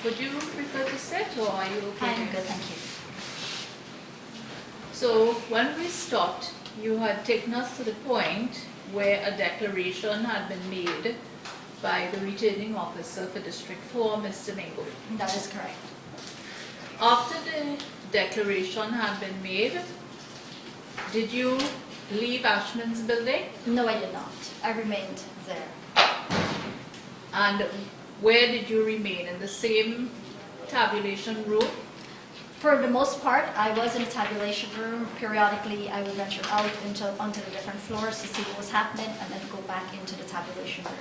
Would you prefer to sit or are you okay? I'm good, thank you. So when we stopped, you had taken us to the point where a declaration had been made by the returning officer for District 4, Mr. Mingo. That is correct. After the declaration had been made, did you leave Ashman's building? No, I did not. I remained there. And where did you remain? In the same tabulation room? For the most part, I was in the tabulation room. Periodically, I would venture out onto the different floors to see what was happening and then go back into the tabulation room.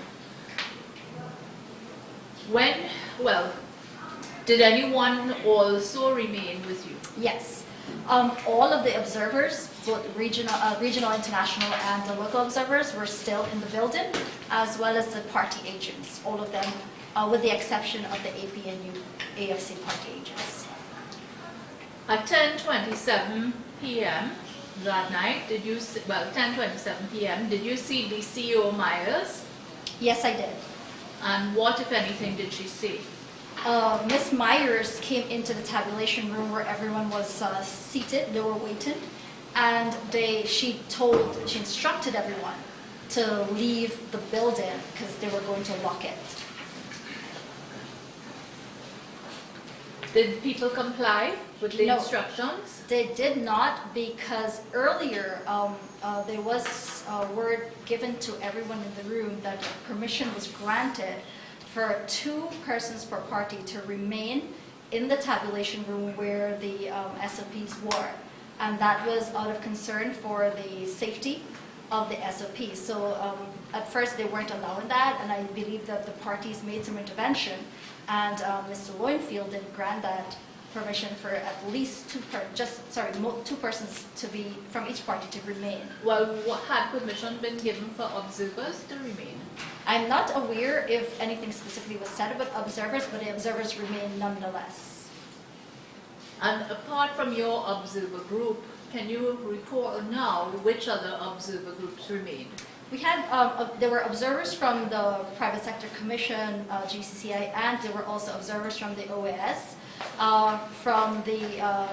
Did anyone also remain with you? Yes. All of the observers, both regional, international, and the local observers were still in the building, as well as the party agents, all of them, with the exception of the APNU AFC party agents. At 10:27 p.m. that night, 10:27 p.m., did you see the CEO Myers? Yes, I did. And what, if anything, did she say? Ms. Myers came into the tabulation room where everyone was seated, they were waiting, and she instructed everyone to leave the building because they were going to lock it. Did people comply with the instructions? They did not, because earlier there was word given to everyone in the room that permission was granted for 2 persons per party to remain in the tabulation room where the SOPs were. And that was out of concern for the safety of the SOPs. So at first they weren't allowing that, and I believe that the parties made some intervention, and Mr. Lowenfield did grant that permission for at least 2 persons to be from each party to remain. Well, had permission been given for observers to remain? I'm not aware if anything specifically was said about observers, but the observers remain nonetheless. And apart from your observer group, can you recall now which other observer groups remained? We had, there were observers from the Private Sector Commission, GCCI, and there were also observers from the OAS, from the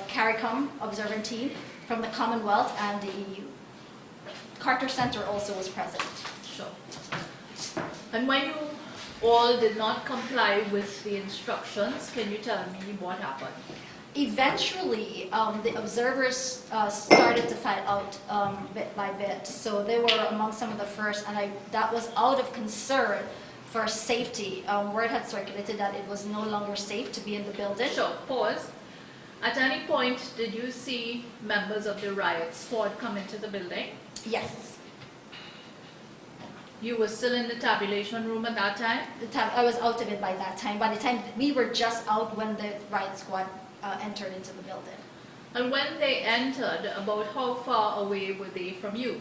CARICOM observing team, from the Commonwealth and the EU. Carter Center also was present. Sure. And when you all did not comply with the instructions, can you tell me what happened? Eventually, the observers started to fight out bit by bit. So they were among some of the first, and that was out of concern for safety. Word had circulated that it was no longer safe to be in the building. Sure, pause. At any point, did you see members of the riot squad come into the building? Yes. You were still in the tabulation room at that time? I was out of it by that time. By the time we were just out when the riot squad entered into the building. And when they entered, about how far away were they from you?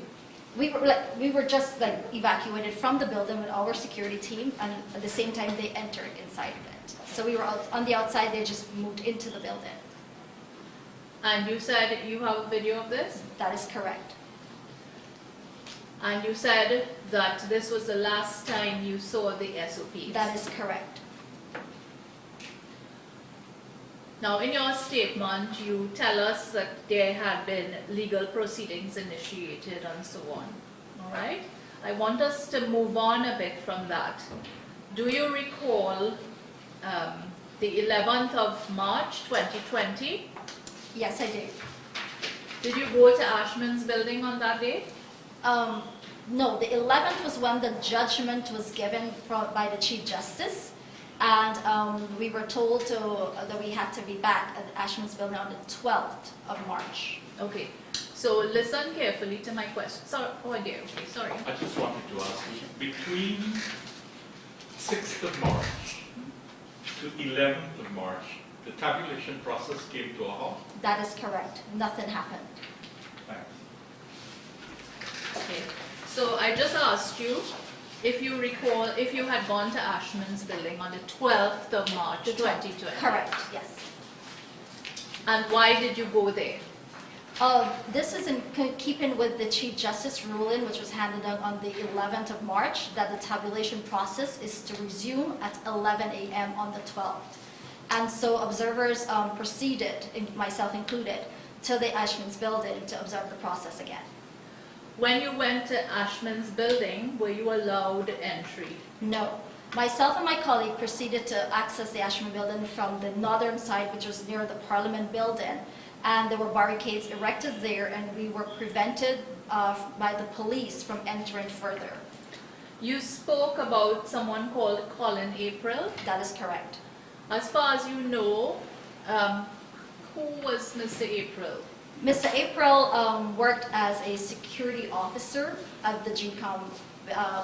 We were just evacuated from the building with our security team, and at the same time they entered inside of it. So we were out on the outside. They just moved into the building. And you said you have a video of this? That is correct. And you said that this was the last time you saw the SOPs? That is correct. Now, in your statement, you tell us that there had been legal proceedings initiated and so on. All right? I want us to move on a bit from that. Do you recall the 11th of March, 2020? Yes, I do. Did you go to Ashman's building on that day? No, the 11th was when the judgment was given by the Chief Justice. And we were told that we had to be back at Ashman's building on the 12th of March. Okay, so listen carefully to my question. Sorry, oh dear, okay, sorry. I just wanted to ask you, between 6th of March to 11th of March, the tabulation process came to a halt? That is correct. Nothing happened. Thanks. Okay, so I just asked you, if you recall, if you had gone to Ashman's building on the 12th of March, 2020. Correct, yes. And why did you go there? This is in keeping with the Chief Justice ruling, which was handed down on the 11th of March, that the tabulation process is to resume at 11 a.m. on the 12th. And so observers proceeded, myself included, to the Ashman's building to observe the process again. When you went to Ashman's building, were you allowed entry? No. Myself and my colleague proceeded to access the Ashman building from the northern side, which was near the Parliament building. And there were barricades erected there, and we were prevented by the police from entering further. You spoke about someone called Colin April. That is correct. As far as you know, who was Mr. April? Mr. April worked as a security officer at the GECOM,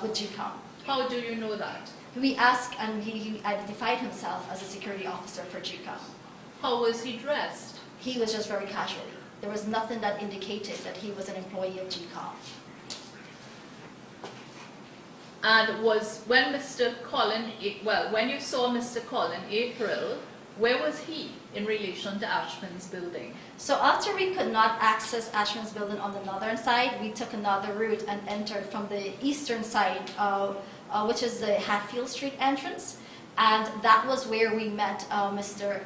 with GECOM. How do you know that? We asked, and he identified himself as a security officer for GECOM. How was he dressed? He was just very casually. There was nothing that indicated that he was an employee of GECOM. And when when you saw Mr. Colin April, where was he in relation to Ashman's building? So after we could not access Ashman's building on the northern side, we took another route and entered from the eastern side, which is the Hatfield Street entrance. And that was where we met Mr.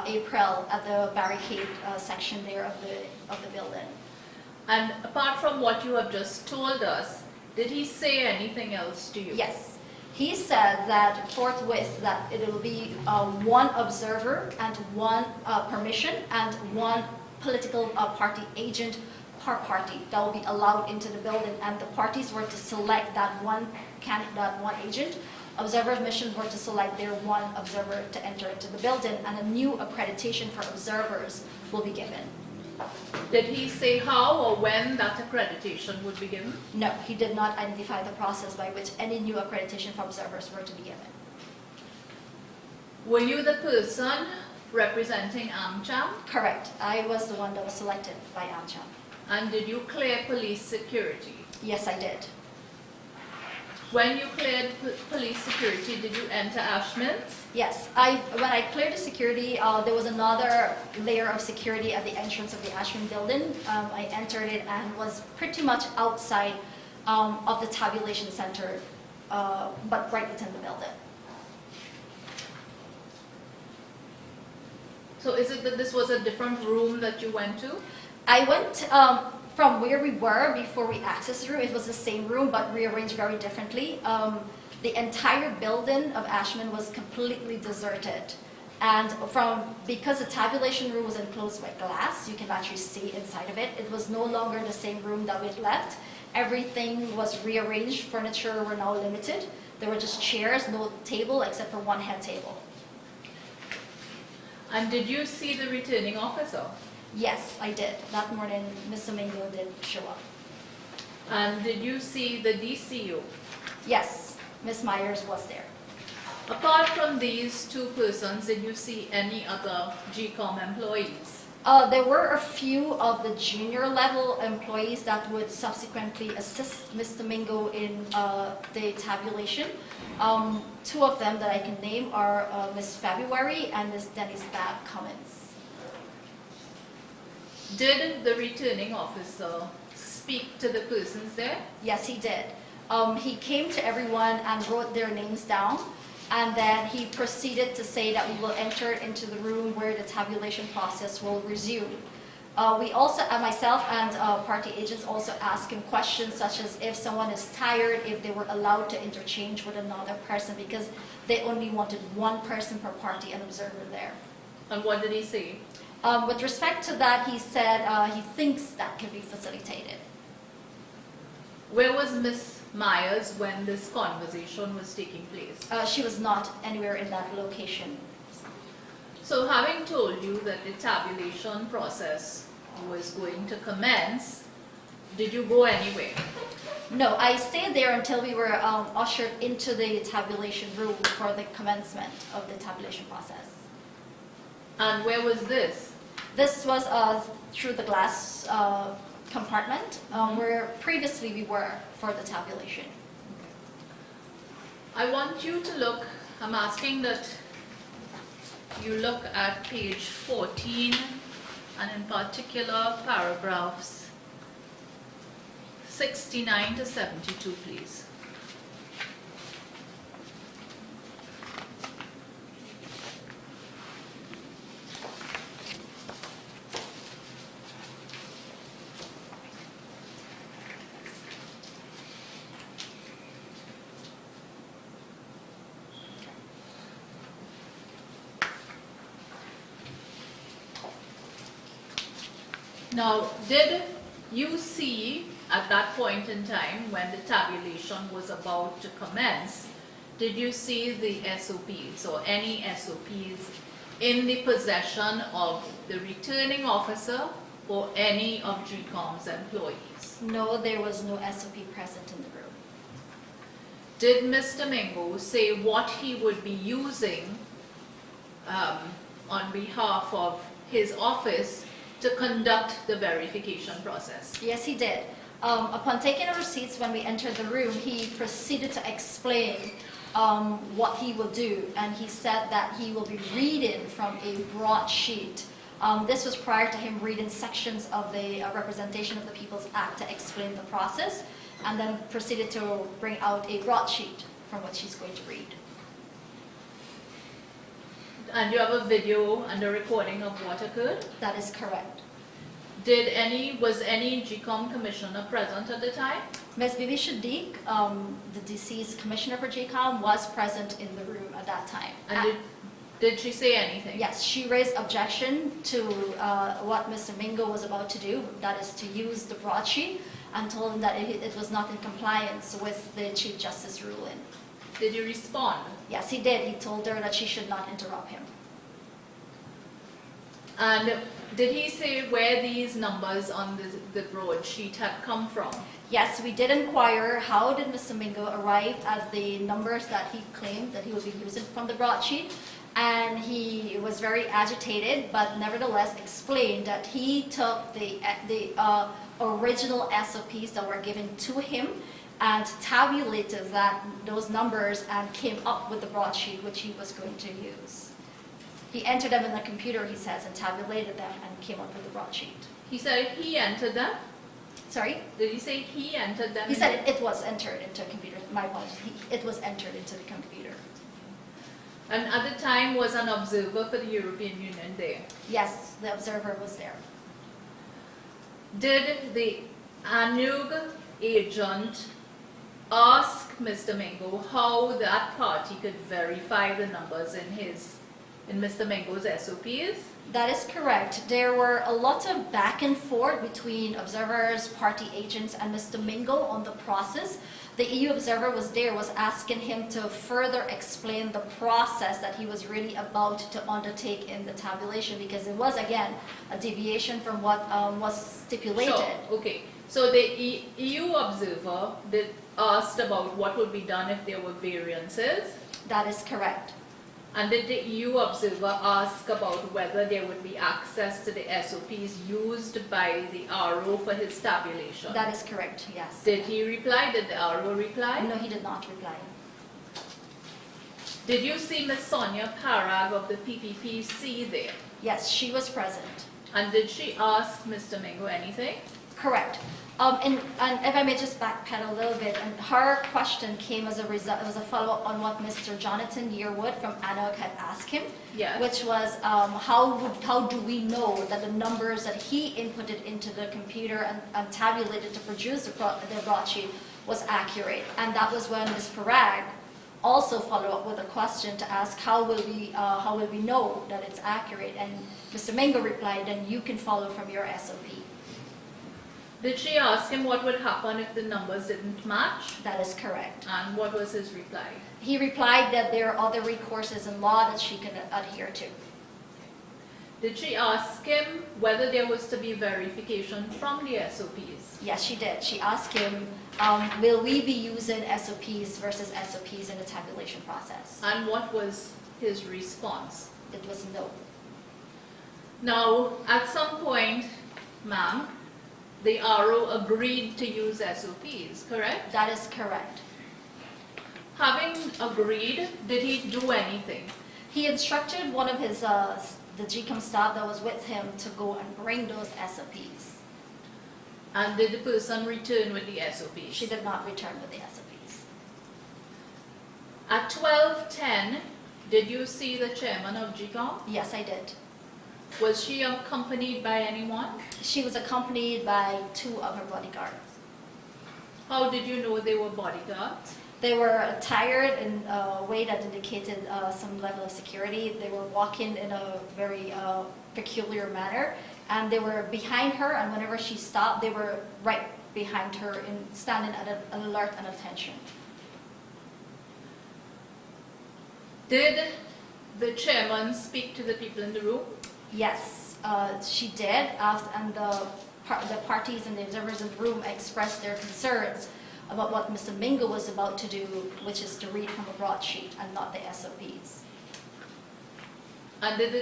April at the barricade section there of the building. And apart from what you have just told us, did he say anything else to you? Yes. He said that forthwith that it will be one observer and one permission and one political party agent per party that will be allowed into the building, and the parties were to select that one candidate, that one agent. Observer missions were to select their one observer to enter into the building, and a new accreditation for observers will be given. Did he say how or when that accreditation would be given? No, he did not identify the process by which any new accreditation for observers were to be given. Were you the person representing AmCham? Correct. I was the one that was selected by AmCham. And did you clear police security? Yes, I did. When you cleared police security, did you enter Ashman's? Yes. When I cleared the security, there was another layer of security at the entrance of the Ashman building. I entered it and was pretty much outside of the tabulation center, but right within the building. So is it that this was a different room that you went to? I went from where we were before we accessed the room. It was the same room, but rearranged very differently. The entire building of Ashman was completely deserted. And because the tabulation room was enclosed by glass, you can actually see inside of it. It was no longer the same room that we'd left. Everything was rearranged. Furniture were now limited. There were just chairs, no table except for one head table. And did you see the returning officer? Yes, I did. That morning, Mr. Mingo did show up. And did you see the DCU? Yes, Ms. Myers was there. Apart from these two persons, did you see any other GECOM employees? There were a few of the junior level employees that would subsequently assist Mr. Mingo in the tabulation. Two of them that I can name are Ms. February and Ms. Denise Cummins. Did the returning officer speak to the persons there? Yes, he did. He came to everyone and wrote their names down, and then he proceeded to say that we will enter into the room where the tabulation process will resume. We also, myself and party agents also asked him questions such as if someone is tired, if they were allowed to interchange with another person, because they only wanted one person per party, an observer there. And what did he say? With respect to that, he said he thinks that can be facilitated. Where was Ms. Myers when this conversation was taking place? She was not anywhere in that location. So having told you that the tabulation process was going to commence, did you go anywhere? No, I stayed there until we were ushered into the tabulation room for the commencement of the tabulation process. And where was this? This was through the glass compartment where previously we were for the tabulation. I want you to look, I'm asking that you look at page 14 and in particular paragraphs 69 to 72, please. Now, did you see at that point in time when the tabulation was about to commence, did you see the SOPs or any SOPs in the possession of the returning officer or any of GECOM's employees? No, there was no SOP present in the room. Did Mr. Mingo say what he would be using on behalf of his office to conduct the verification process? Yes, he did. Upon taking the receipts when we entered the room, he proceeded to explain what he will do, and he said that he will be reading from a broadsheet. This was prior to him reading sections of the Representation of the People's Act to explain the process, and then proceeded to bring out a broadsheet from which he's going to read. And you have a video and a recording of what occurred? That is correct. Was any GECOM commissioner present at the time? Ms. Bibi Shadiq, the deceased commissioner for GECOM, was present in the room at that time. And did she say anything? Yes, she raised objection to what Mr. Mingo was about to do, that is to use the broadsheet, and told him that it was not in compliance with the Chief Justice ruling. Did you respond? Yes, he did. He told her that she should not interrupt him. And did he say where these numbers on the broadsheet had come from? Yes, we did inquire how did Mr. Mingo arrive at the numbers that he claimed that he would be using from the broadsheet, and he was very agitated, but nevertheless explained that he took the original SOPs that were given to him and tabulated those numbers and came up with the broadsheet which he was going to use. He entered them in the computer, he says, and tabulated them and came up with the broadsheet. He said he entered them? Sorry? Did he say he entered them? He said it was entered into a computer. My apologies. It was entered into the computer. And at the time was an observer for the European Union there? Yes, the observer was there. Did the ANUG agent ask Mr. Mingo how that party could verify the numbers in Mr. Mingo's SOPs? That is correct. There were a lot of back and forth between observers, party agents, and Mr. Mingo on the process. The EU observer was asking him to further explain the process that he was really about to undertake in the tabulation, because it was, again, a deviation from what was stipulated. Sure, okay. So the EU observer asked about what would be done if there were variances. That is correct. And did the EU observer ask about whether there would be access to the SOPs used by the RO for his tabulation? That is correct, yes. Did he reply? Did the RO reply? No, he did not reply. Did you see Ms. Sonia Parag of the PPPC there? Yes, she was present. And did she ask Mr. Mingo anything? Correct. And if I may just backpedal a little bit, and her question came as a result, it was a follow-up on what Mr. Jonathan Yearwood from ANOG had asked him, Yes. which was how do we know that the numbers that he inputted into the computer and tabulated to produce the broadsheet was accurate. And that was when Ms. Parag also followed up with a question to ask how will we know that it's accurate, and Mr. Mingo replied, then you can follow from your SOP. Did she ask him what would happen if the numbers didn't match? That is correct. And what was his reply? He replied that there are other recourses in law that she can adhere to. Did she ask him whether there was to be verification from the SOPs? Yes, she did. She asked him, will we be using SOPs versus SOPs in the tabulation process? And what was his response? It was no. Now, at some point, ma'am, the RO agreed to use SOPs, correct? That is correct. Having agreed, did he do anything? He instructed one of his, the GECOM staff that was with him to go and bring those SOPs. And did the person return with the SOPs? She did not return with the SOPs. At 12:10, did you see the chairman of GECOM? Yes, I did. Was she accompanied by anyone? She was accompanied by 2 of her bodyguards. How did you know they were bodyguards? They were attired in a way that indicated some level of security. They were walking in a very peculiar manner, and they were behind her, and whenever she stopped, they were right behind her and standing at an alert and attention. Did the chairman speak to the people in the room? Yes, she did, and the parties and the observers in the room expressed their concerns about what Mr. Mingo was about to do, which is to read from a broadsheet and not the SOPs. And did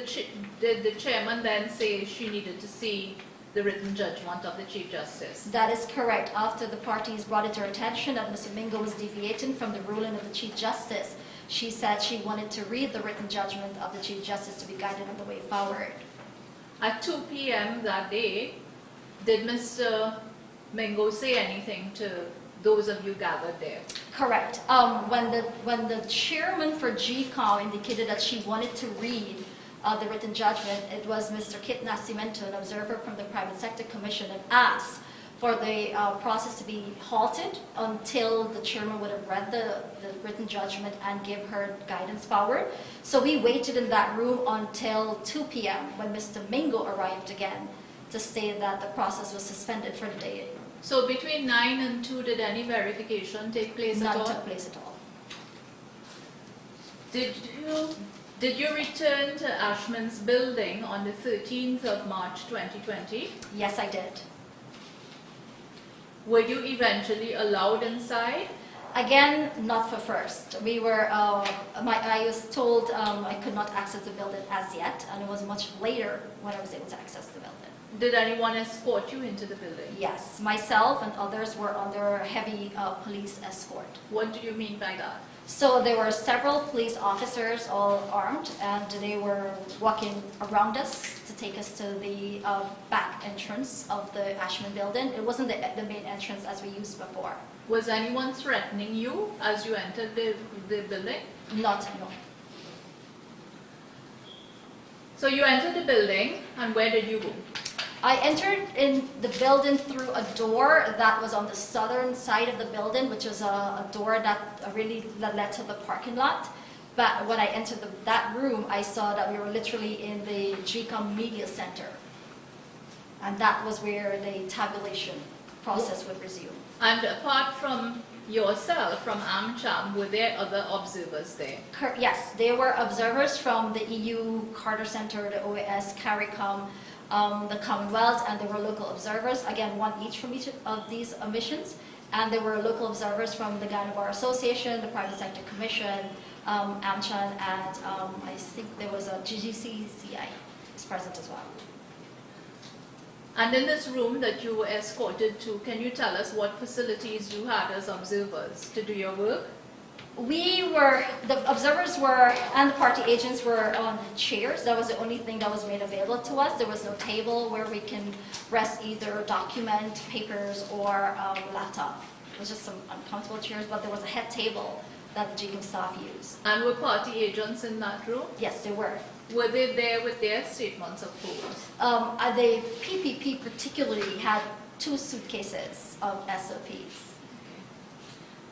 the chairman then say she needed to see the written judgment of the Chief Justice? That is correct. After the parties brought it to her attention that Mr. Mingo was deviating from the ruling of the Chief Justice, she said she wanted to read the written judgment of the Chief Justice to be guided on the way forward. At 2 p.m. that day, did Mr. Mingo say anything to those of you gathered there? Correct. When the chairman for GECOM indicated that she wanted to read the written judgment, it was Mr. Kit Nascimento, an observer from the Private Sector Commission, and asked for the process to be halted until the chairman would have read the written judgment and give her guidance forward. So we waited in that room until 2 p.m. when Mr. Mingo arrived again to say that the process was suspended for the day. So between 9 and 2, did any verification take place at all? None took place at all. Did you return to Ashman's building on the 13th of March 2020? Yes, I did. Were you eventually allowed inside? Again, not for first. We were, I was told I could not access the building as yet, and it was much later when I was able to access the building. Did anyone escort you into the building? Yes, myself and others were under heavy police escort. What do you mean by that? So there were several police officers, all armed, and they were walking around us to take us to the back entrance of the Ashman building. It wasn't the main entrance as we used before. Was anyone threatening you as you entered the building? No. So you entered the building, and where did you go? I entered in the building through a door that was on the southern side of the building, which was a door that led to the parking lot. But when I entered that room, I saw that we were literally in the GECOM Media Center. And that was where the tabulation process would resume. And apart from yourself, from AmCham, were there other observers there? Yes, there were observers from the EU, Carter Center, the OAS, CARICOM, the Commonwealth, and there were local observers, again, one each from each of these missions. And there were local observers from the Ghana Bar Association, the Private Sector Commission, AmCham, and I think there was a GECOM was present as well. And in this room that you were escorted to, can you tell us what facilities you had as observers to do your work? The observers were, and the party agents were on chairs. That was the only thing that was made available to us. There was no table where we can rest either document, papers, or laptop. It was just some uncomfortable chairs, but there was a head table that the GECOM staff used. And were party agents in that room? Yes, they were. Were they there with their statements of pose? The PPP particularly had 2 suitcases of SOPs.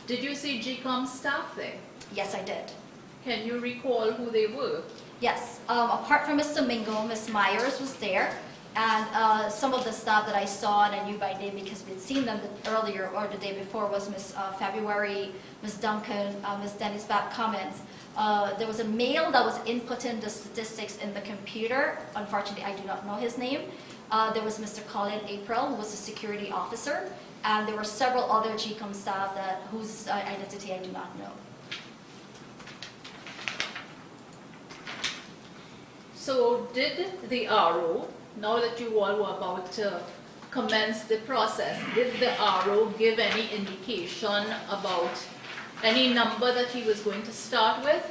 Did you see GECOM staff there? Yes, I did. Can you recall who they were? Yes. Apart from Mr. Mingo, Ms. Myers was there, and some of the staff that I saw and I knew by name because we'd seen them earlier or the day before was Ms. February, Ms. Duncan, Ms. Dennis Cummins. There was a male that was inputting the statistics in the computer. Unfortunately, I do not know his name. There was Mr. Colin April, who was a security officer, and there were several other GECOM staff whose identity I do not know. So did the RO, now that you all were about to commence the process, did the RO give any indication about any number that he was going to start with?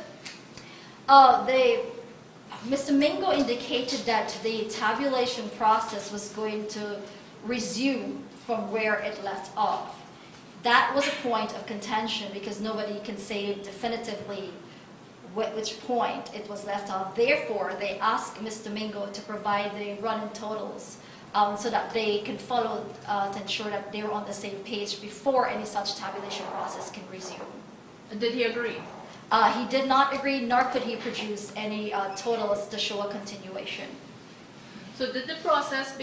Mr. Mingo indicated that the tabulation process was going to resume from where it left off. That was a point of contention because nobody can say definitively which point it was left off. Therefore, they asked Mr. Mingo to provide the running totals so that they can follow to ensure that they're on the same page before any such tabulation process can resume. Did he agree? He did not agree, nor could he produce any totals to show a continuation. So did the process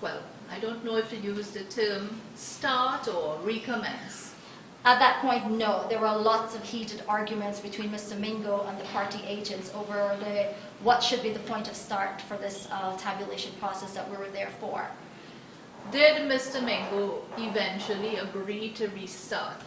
well, I don't know if to use the term start or recommence. At that point, no. There were lots of heated arguments between Mr. Mingo and the party agents over what should be the point of start for this tabulation process that we were there for. Did Mr. Mingo eventually agree to restart?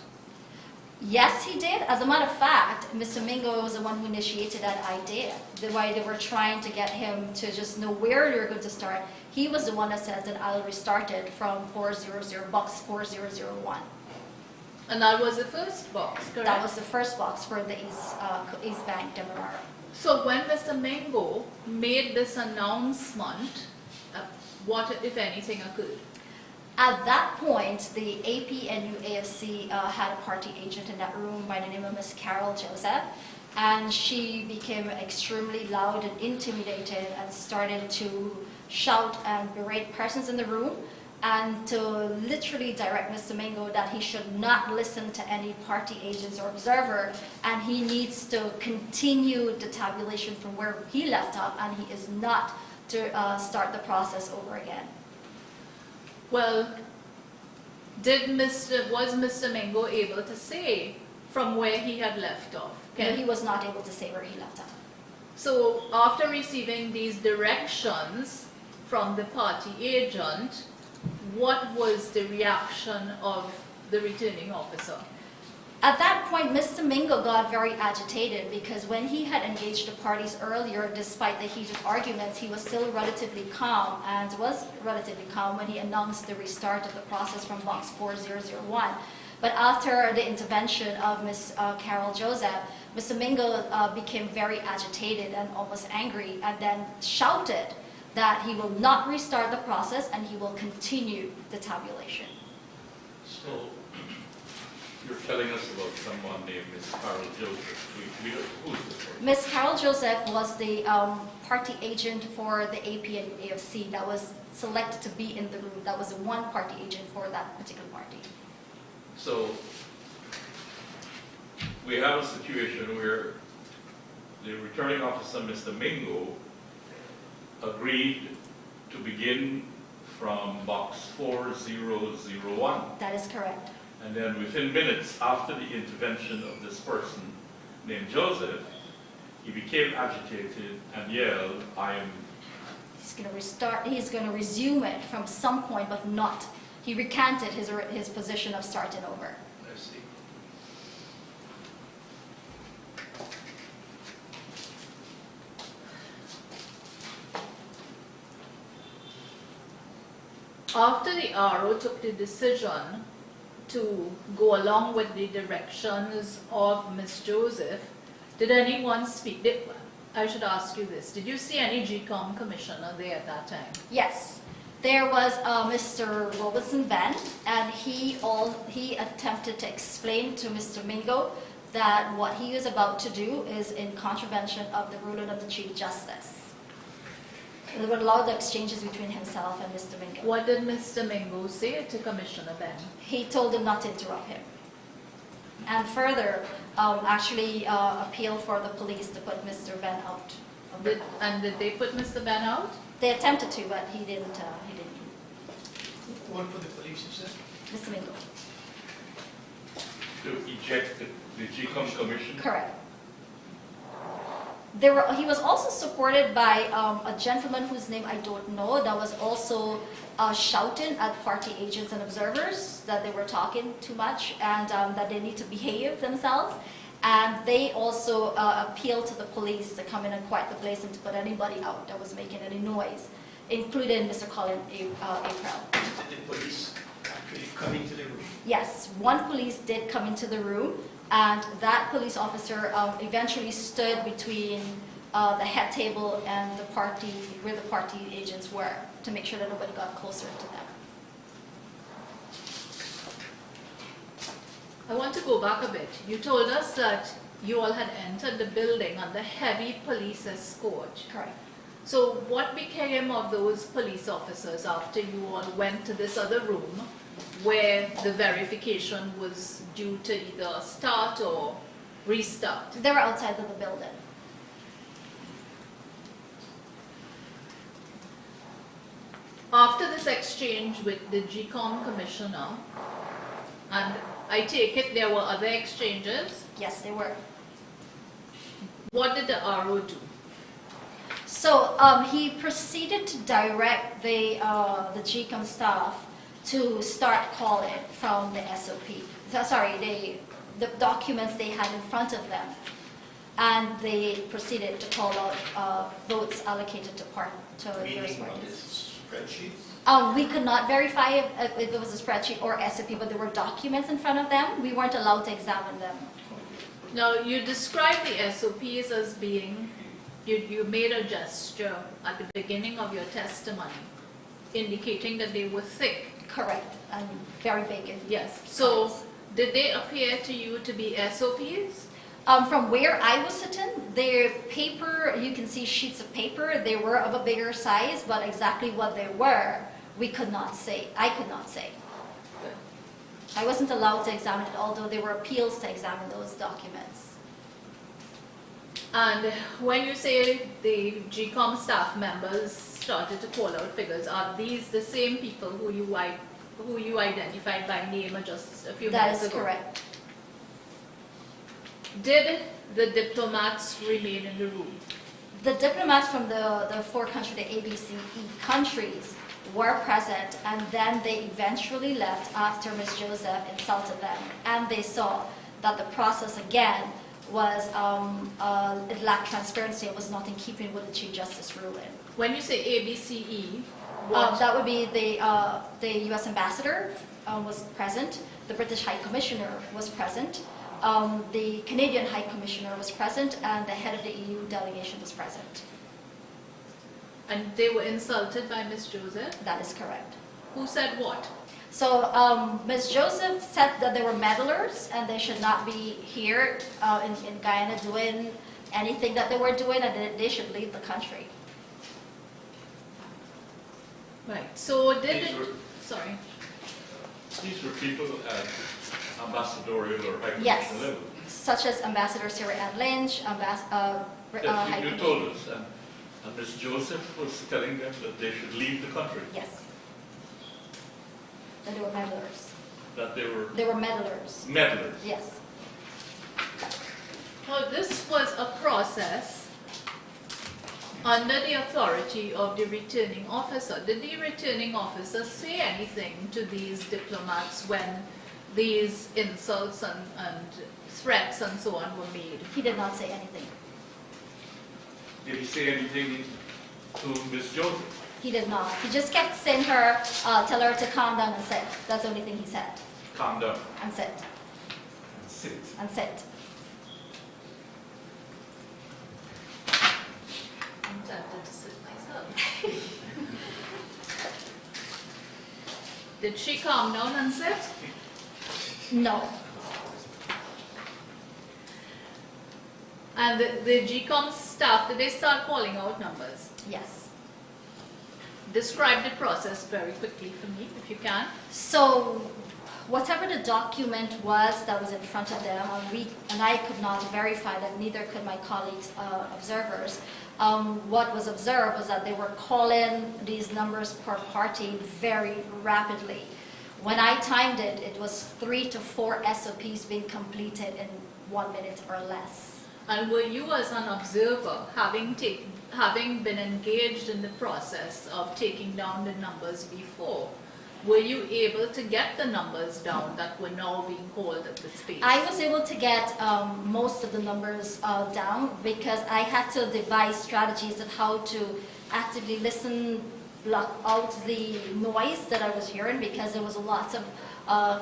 Yes, he did. As a matter of fact, Mr. Mingo was the one who initiated that idea. The way they were trying to get him to just know where they were going to start, he was the one that said that I'll restart it from 400, box 4001. And that was the first box, correct? That was the first box for the East Bank Demerara. So when Mr. Mingo made this announcement, what, if anything, occurred? At that point, the APNU AFC had a party agent in that room by the name of Miss Carol Joseph, and she became extremely loud and intimidated and started to shout and berate persons in the room and to literally direct Mr. Mingo that he should not listen to any party agents or observer, and he needs to continue the tabulation from where he left off, and he is not to start the process over again. Well, was Mr. Mingo able to say from where he had left off? No, he was not able to say where he left off. So after receiving these directions from the party agent, what was the reaction of the returning officer? At that point, Mr. Mingo got very agitated because when he had engaged the parties earlier, despite the heated arguments, he was still relatively calm and was relatively calm when he announced the restart of the process from box 4001. But after the intervention of Ms. Carol Joseph, Mr. Mingo became very agitated and almost angry, and then shouted that he will not restart the process and he will continue the tabulation. So, you're telling us about someone named Miss Carol Joseph. Who is this person? Ms. Carol Joseph was the party agent for the AP and AFC that was selected to be in the room. That was the one party agent for that particular party. So, we have a situation where the returning officer, Mr. Mingo, agreed to begin from box 4001. That is correct. And then within minutes after the intervention of this person named Joseph, he became agitated and yelled, He's going to restart, he's going to resume it from some point, but not. He recanted his position of starting over. I see. After the RO took the decision to go along with the directions of Ms. Joseph, did anyone speak? I should ask you this. Did you see any GECOM commissioner there at that time? Yes. There was Mr. Robertson Ben, and he attempted to explain to Mr. Mingo that what he is about to do is in contravention of the ruling of the Chief Justice. There were a lot of exchanges between himself and Mr. Mingo. What did Mr. Mingo say to Commissioner Ben? He told him not to interrupt him. And further, actually appealed for the police to put Mr. Ben out. Did they put Mr. Ben out? They attempted to, but he didn't. One for the police, you said? Mr. Mingo. To eject the GECOM commission? Correct. He was also supported by a gentleman whose name I don't know that was also shouting at party agents and observers that they were talking too much and that they need to behave themselves. And they also appealed to the police to come in and quiet the place and to put anybody out that was making any noise, including Mr. Colin April. Did the police actually come into the room? Yes, one police did come into the room, and that police officer eventually stood between the head table and the party, where the party agents were, to make sure that nobody got closer to them. I want to go back a bit. You told us that you all had entered the building under heavy police escort. Correct. So what became of those police officers after you all went to this other room where the verification was due to either start or restart? They were outside of the building. after this exchange with the GECOM commissioner, and I take it there were other exchanges, Yes, they were. what did the RO do? So he proceeded to direct the GECOM staff to start calling from the SOP. The documents they had in front of them, and they proceeded to call out votes allocated to various Meaning on parties. this spreadsheet? We could not verify if it was a spreadsheet or SOP, but there were documents in front of them. We weren't allowed to examine them. Now, you described the SOPs as being, you made a gesture at the beginning of your testimony, indicating that they were thick. Correct, and very big. Yes. So, did they appear to you to be SOPs? From where I was sitting, their paper, you can see sheets of paper, they were of a bigger size, but exactly what they were, we could not say. I could not say. I wasn't allowed to examine it, although there were appeals to examine those documents. And when you say the GECOM staff members started to call out figures, are these the same people who you identified by name just a few minutes ago? That is correct. Did the diplomats remain in the room? The diplomats from the four countries, the ABCE countries, were present, and then they eventually left after Ms. Joseph insulted them, and they saw that the process again was, it lacked transparency, it was not in keeping with the Chief Justice ruling. When you say ABCE, what? That would be the U.S. ambassador was present, the British High Commissioner was present, the Canadian High Commissioner was present, and the head of the EU delegation was present. And they were insulted by Ms. Joseph? That is correct. Who said what? So Ms. Joseph said that they were meddlers and they should not be here in Guyana doing anything that they were doing, and that they should leave the country. Right. So did These it... were- Sorry. These were people at ambassadorial or high Yes, commission level. such as Ambassador Sarah Ann Lynch, High Yes, you Commissioner. told us, and Ms. Joseph was telling them that they should leave the country, Yes. That they were meddlers. that they were They were meddlers. meddlers. Yes. Now, this was a process under the authority of the returning officer. Did the returning officer say anything to these diplomats when these insults and threats and so on were made? He did not say anything. Did he say anything to Ms. Joseph? He did not. He just kept saying her, tell her to calm down and sit. That's the only thing he said. Calm down. And sit. Sit. And sit. I'm tempted to sit myself. Did she calm down and sit? No. And the GECOM staff, did they start calling out numbers? Yes. Describe the process very quickly for me, if you can. So, whatever the document was that was in front of them, and I could not verify that, neither could my colleagues, observers. What was observed was that they were calling these numbers per party very rapidly. When I timed it, it was 3 to 4 SOPs being completed in 1 minute or less. And were you, as an observer, having been engaged in the process of taking down the numbers before, were you able to get the numbers down that were now being called at the space? I was able to get most of the numbers down because I had to devise strategies of how to actively listen, block out the noise that I was hearing, because there was lots of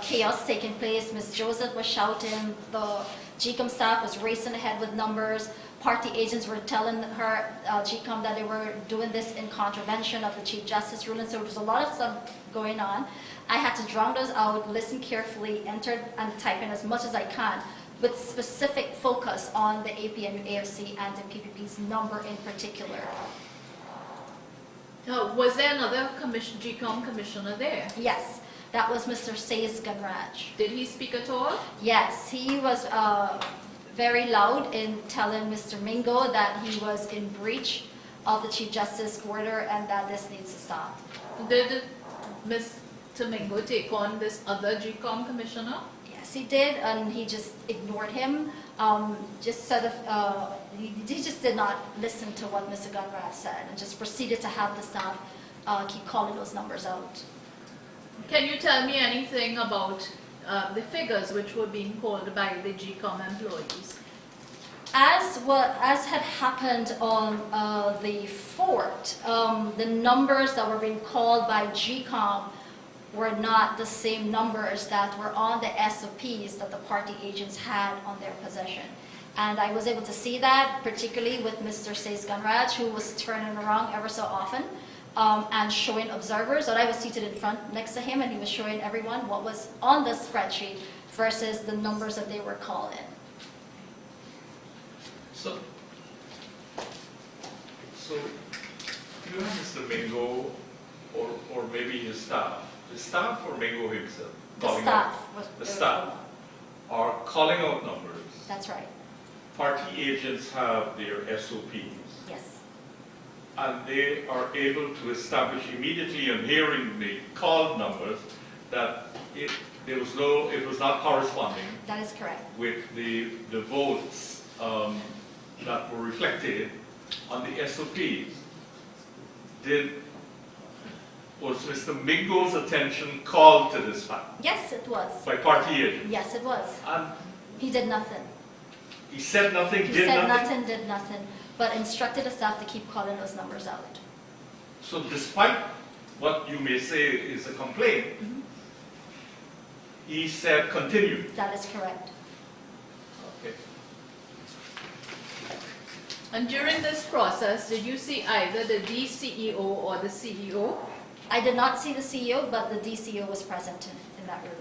chaos taking place. Ms. Joseph was shouting, the GECOM staff was racing ahead with numbers, party agents were telling her, GECOM, that they were doing this in contravention of the Chief Justice ruling, so there was a lot of stuff going on. I had to drown those out, listen carefully, enter and type in as much as I can, with specific focus on the APNU, AFC, and the PPP's number in particular. Now, was there another GECOM commissioner there? Yes, that was Mr. Sayes Ganraj. Did he speak at all? Yes, he was very loud in telling Mr. Mingo that he was in breach of the Chief Justice order and that this needs to stop. Did Mr. Mingo take on this other GECOM commissioner? Yes, he did, and he just ignored him. Just sort of, he just did not listen to what Mr. Gunrad said and just proceeded to have the staff keep calling those numbers out. Can you tell me anything about the figures which were being called by the GECOM employees? As had happened on the 4th, the numbers that were being called by GECOM were not the same numbers that were on the SOPs that the party agents had on their possession. And I was able to see that, particularly with Mr. Says Gunraj, who was turning around ever so often and showing observers. And I was seated in front next to him, and he was showing everyone what was on the spreadsheet versus the numbers that they were calling. So you have Mr. Mingo or maybe his staff. The staff or Mingo himself? The staff. The staff are calling out numbers. That's right. Party agents have their SOPs. Yes. And they are able to establish immediately on hearing the called numbers that it was not corresponding. That is correct. With the votes that were reflected on the SOPs. Was Mr. Mingo's attention called to this fact? Yes, it was. By party agents? Yes, it was. And he did nothing. he said nothing, He did said nothing? nothing, did nothing, but instructed the staff to keep calling those numbers out. So despite what you may say is a complaint, he said continue. That is correct. Okay. And during this process, did you see either the DCEO or the CEO? I did not see the CEO, but the DCO was present in that room.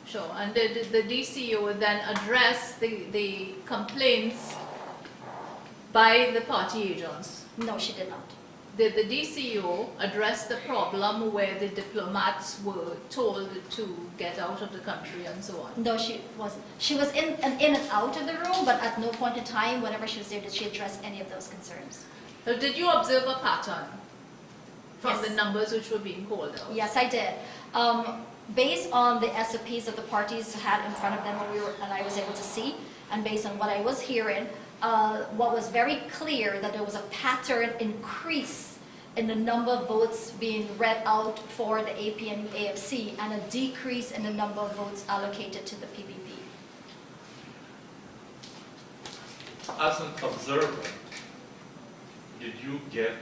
Sure. And did the DCO then address the complaints by the party agents? No, she did not. Did the DCO address the problem where the diplomats were told to get out of the country and so on? No, she wasn't. She was in and out of the room, but at no point in time, whenever she was there, did she address any of those concerns. So did you observe a pattern from Yes. the numbers which were being called out? Yes, I did. Based on the SOPs that the parties had in front of them and I was able to see, and based on what I was hearing, what was very clear that there was a pattern increase in the number of votes being read out for the APNU AFC and a decrease in the number of votes allocated to the PPP. As an observer, did you get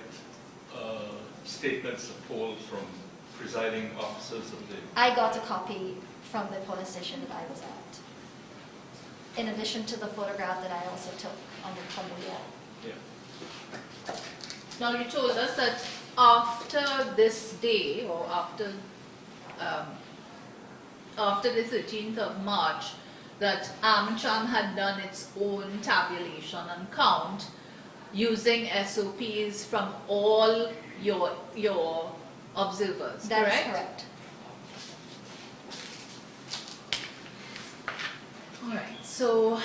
statements of polls from presiding officers of the... I got a copy from the polling station that I was at, in addition to the photograph that I also took on the wall. Yeah. Now you told us that after this day, or after the 13th of March, that AmCham had done its own tabulation and count using SOPs from all your observers, That correct? is correct. All right, so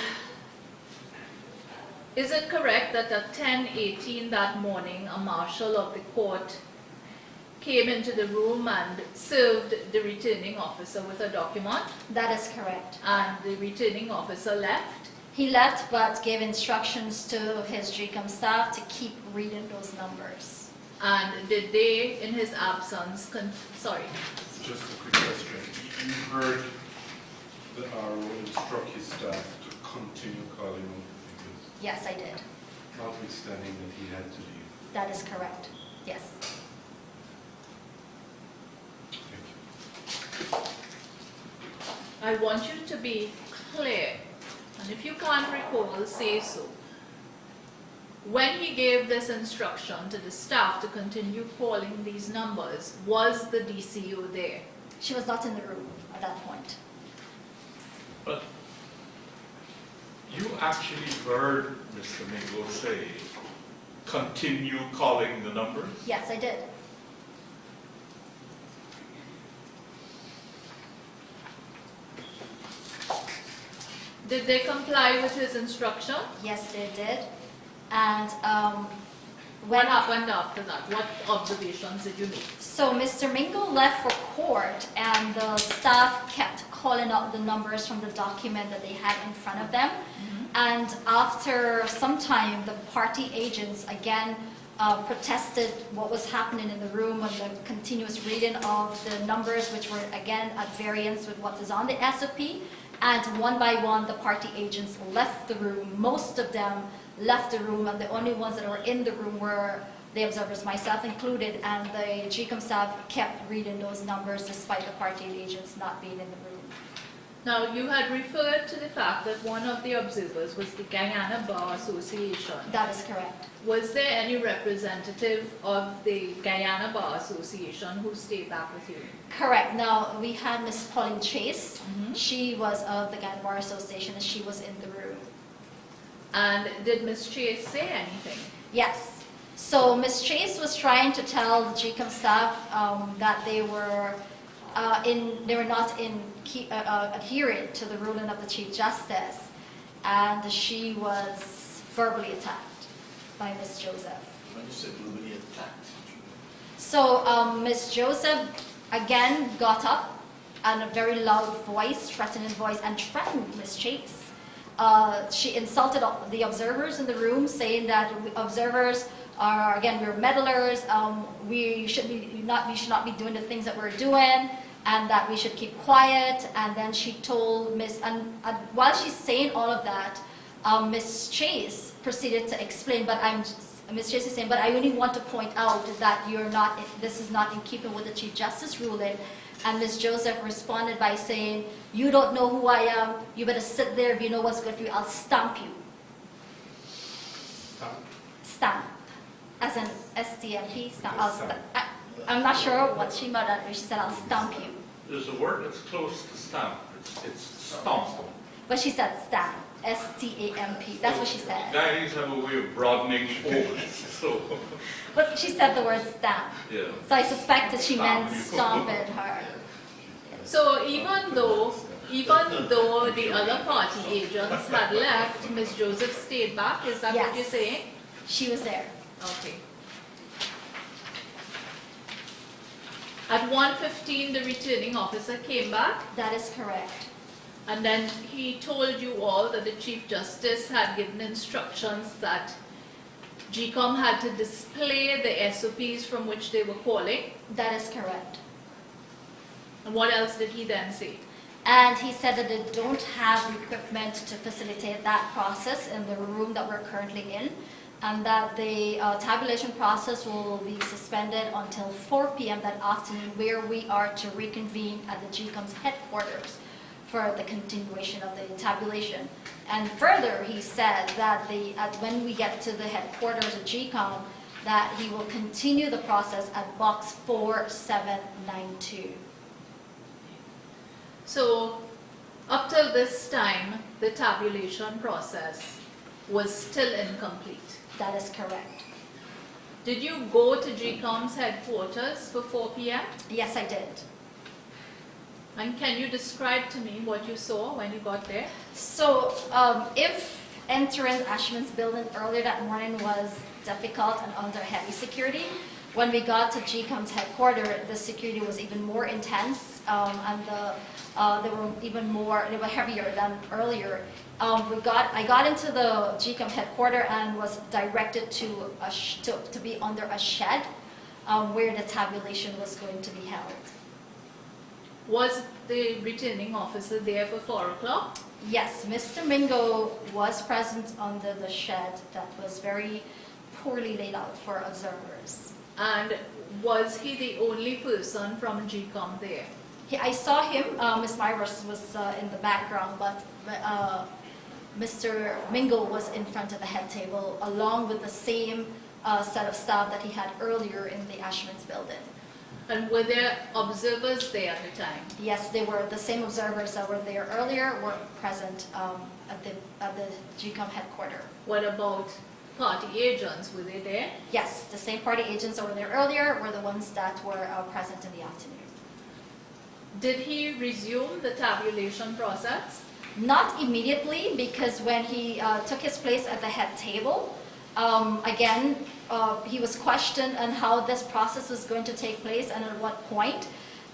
is it correct that at 10:18 that morning, a marshal of the court came into the room and served the returning officer with a document, That is correct. and the returning officer left? He left but gave instructions to his GECOM staff to keep reading those numbers. And did they, in his absence, sorry, Just a quick question. You heard the RO instruct his staff to continue calling out the figures, Yes, I did. notwithstanding that he had to leave. That is correct. Yes. Thank you. I want you to be clear, and if you can't recall, say so. When he gave this instruction to the staff to continue calling these numbers, was the DCO there? She was not in the room at that point. But you actually heard Mr. Mingo say, continue calling the numbers? Yes, I did. Did they comply with his instruction? Yes, they did. And What happened after that? What observations did you make? So Mr. Mingo left for court, and the staff kept calling out the numbers from the document that they had in front of them. And after some time, the party agents again protested what was happening in the room and the continuous reading of the numbers, which were again at variance with what is on the SOP. And one by one, the party agents left the room. Most of them left the room, and the only ones that were in the room were the observers, myself included, and the GECOM staff kept reading those numbers despite the party agents not being in the room. Now, you had referred to the fact that one of the observers was the Guyana Bar Association. That is correct. Was there any representative of the Guyana Bar Association who stayed back with you? Correct. Now, we had Miss Pauline Chase. She was of the Guyana Bar Association, and she was in the room. And did Ms. Chase say anything? Yes. So Ms. Chase was trying to tell the GECOM staff that they were not adhering to the ruling of the Chief Justice, and she was verbally attacked by Ms. Joseph. When you said verbally attacked. So Ms. Joseph again got up in a very loud voice, threatening voice, and threatened Ms. Chase. She insulted the observers in the room, saying that observers are, again, we're meddlers, we should not be doing the things that we're doing, and that we should keep quiet. And then she told while she's saying all of that, Ms. Chase proceeded to explain, Ms. Chase is saying, but I only want to point out that this is not in keeping with the Chief Justice ruling. And Ms. Joseph responded by saying, you don't know who I am, you better sit there, if you know what's good for you, I'll stamp you. Stamp. As an STMP, stamp. I'm not sure what she meant, but she said, I'll stamp you. There's a word that's close to stamp. It's stomp. But she said stamp. S-T-A-M-P. That's what she said. Diaries have a way of broadening over. So. But she said the word stamp. Yeah. So I suspect that she meant stomping her. So even though the other party agents had left, Ms. Joseph stayed back, is that what you're saying? She was there. Okay. At 1:15, the returning officer came back, That is correct. and then he told you all that the Chief Justice had given instructions that GECOM had to display the SOPs from which they were calling. That is correct. And what else did he then say? And he said that they don't have equipment to facilitate that process in the room that we're currently in, and that the tabulation process will be suspended until 4 p.m. that afternoon, where we are to reconvene at the GECOM's headquarters for the continuation of the tabulation. And further, he said that when we get to the headquarters of GECOM, that he will continue the process at box 4792. So, up till this time, the tabulation process was still incomplete. That is correct. Did you go to GECOM's headquarters for 4 p.m.? Yes, I did. And can you describe to me what you saw when you got there? So, if entering Ashman's building earlier that morning was difficult and under heavy security, when we got to GECOM's headquarters, the security was even more intense, and they were heavier than earlier. I got into the GECOM headquarters and was directed to be under a shed where the tabulation was going to be held. Was the returning officer there for 4 o'clock? Yes, Mr. Mingo was present under the shed that was very poorly laid out for observers. And was he the only person from GECOM there? I saw him, Ms. Myers was in the background, but Mr. Mingo was in front of the head table along with the same set of staff that he had earlier in the Ashman's building. And were there observers there at the time? Yes, they were. The same observers that were there earlier were present at the GECOM headquarters. What about party agents? Were they there? Yes, the same party agents that were there earlier were the ones that were present in the afternoon. Did he resume the tabulation process? Not immediately, because when he took his place at the head table, Again, he was questioned on how this process was going to take place and at what point.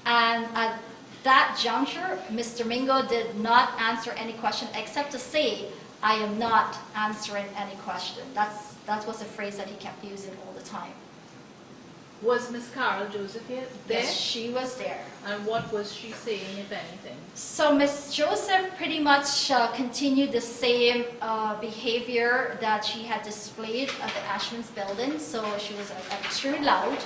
And at that juncture, Mr. Mingo did not answer any question except to say, "I am not answering any question." That was a phrase that he kept using all the time. Was Miss Carol Joseph here there? Yes, she was there. And what was she saying, if anything? So Miss Joseph pretty much continued the same behavior that she had displayed at the Ashman's building. So she was extremely loud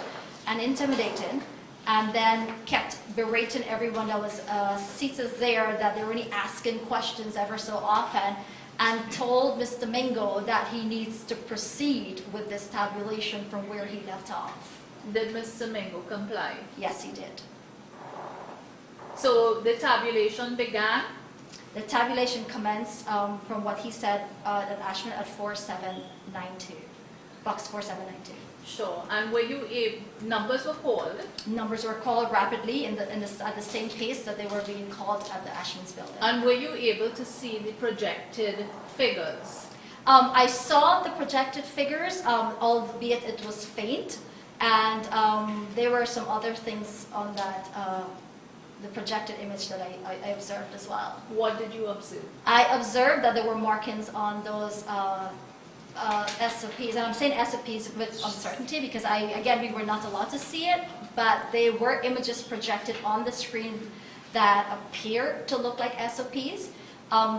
and intimidating, and then kept berating everyone that was seated there, that they were only asking questions ever so often, and told Mr. Mingo that he needs to proceed with this tabulation from where he left off. Did Mr. Mingo comply? Yes, he did. So the tabulation began? The tabulation commenced from what he said at Ashman at 4792, box 4792. Sure. And were you numbers were called? Numbers were called rapidly at the same pace that they were being called at the Ashman's building. And were you able to see the projected figures? I saw the projected figures, albeit it was faint, and there were some other things on that, the projected image that I observed as well. What did you observe? I observed that there were markings on those SOPs, and I'm saying SOPs with uncertainty because we were not allowed to see it, but they were images projected on the screen that appeared to look like SOPs.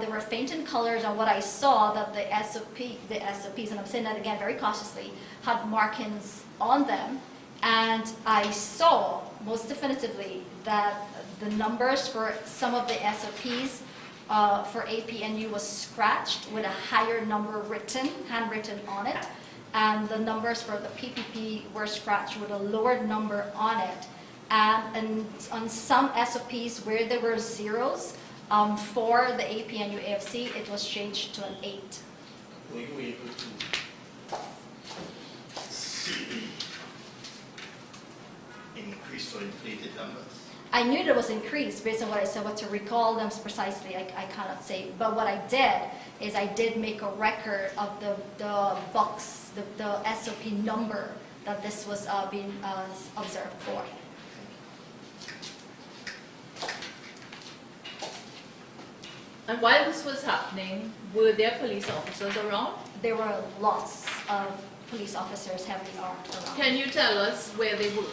They were faint in colors, and what I saw that the SOPs, and I'm saying that again very cautiously, had markings on them, and I saw most definitively that the numbers for some of the SOPs for APNU was scratched with a higher number handwritten on it, and the numbers for the PPP were scratched with a lower number on it. And on some SOPs where there were zeros, for the APNU AFC, it was changed to an 8. Were you able to see the increased or inflated numbers? I knew there was increased based on what I said, but to recall them precisely, I cannot say. But what I did is I did make a record of the box, the SOP number that this was being observed for. And while this was happening, were there police officers around? There were lots of police officers heavily armed around. Can you tell us where they were?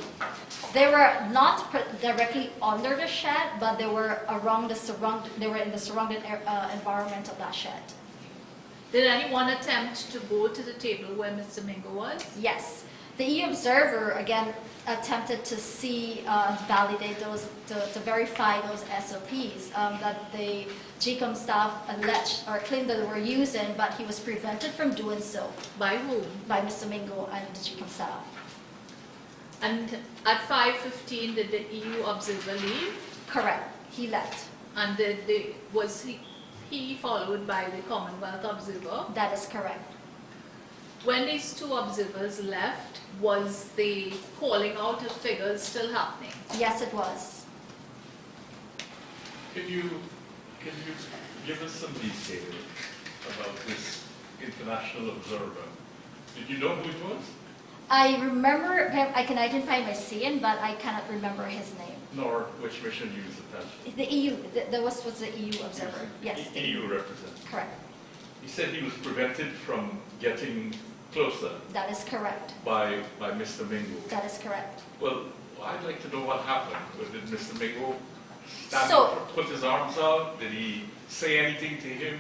They were not directly under the shed, but they were around they were in the surrounding environment of that shed. Did anyone attempt to go to the table where Mr. Mingo was? Yes. The EU observer, again, attempted to see, validate those, to verify those SOPs that the GECOM staff alleged or claimed that they were using, but he was prevented from doing so. By whom? By Mr. Mingo and the GECOM staff. And at 5:15, did the EU observer leave? Correct. He left. And was he followed by the Commonwealth observer? That is correct. When these two observers left, was the calling out of figures still happening? Yes, it was. Can you give us some detail about this international observer? Did you know who it was? I remember him, I can identify by seeing, but I cannot remember his name. Nor which mission he was attached to? The EU, that was the EU observer. Yes. The EU representative. Correct. He said he was prevented from getting closer That is correct. by Mr. Mingo. That is correct. Well, I'd like to know what happened. Did Mr. Mingo stand So- up, put his arms out? Did he say anything to him?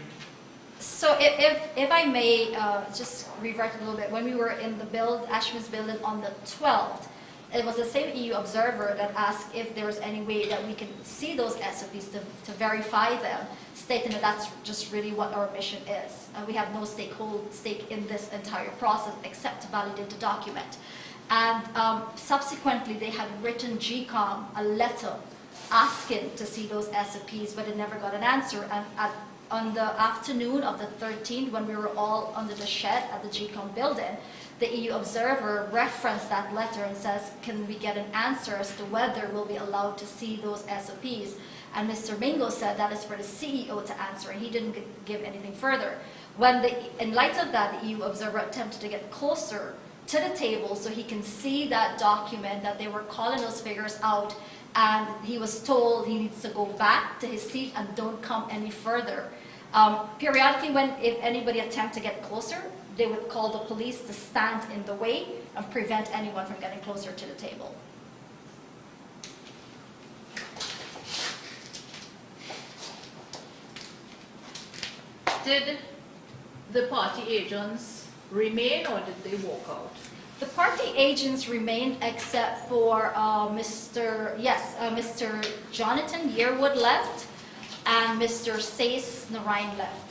So if I may just revert a little bit, when we were in the Ashman's building on the 12th, it was the same EU observer that asked if there was any way that we can see those SOPs to verify them, stating that that's just really what our mission is. We have no stake in this entire process except to validate the document. And subsequently, they had written GECOM a letter asking to see those SOPs, but it never got an answer. And on the afternoon of the 13th, when we were all under the shed at the GECOM building, the EU observer referenced that letter and says, can we get an answer as to whether we'll be allowed to see those SOPs? And Mr. Mingo said that is for the CEO to answer, and he didn't give anything further. In light of that, the EU observer attempted to get closer to the table so he can see that document that they were calling those figures out, and he was told he needs to go back to his seat and don't come any further. Periodically, if anybody attempted to get closer, they would call the police to stand in the way and prevent anyone from getting closer to the table. Did the party agents remain or did they walk out? The party agents remained except for Mr. Jonathan Yearwood left and Mr. Sace Narayan left.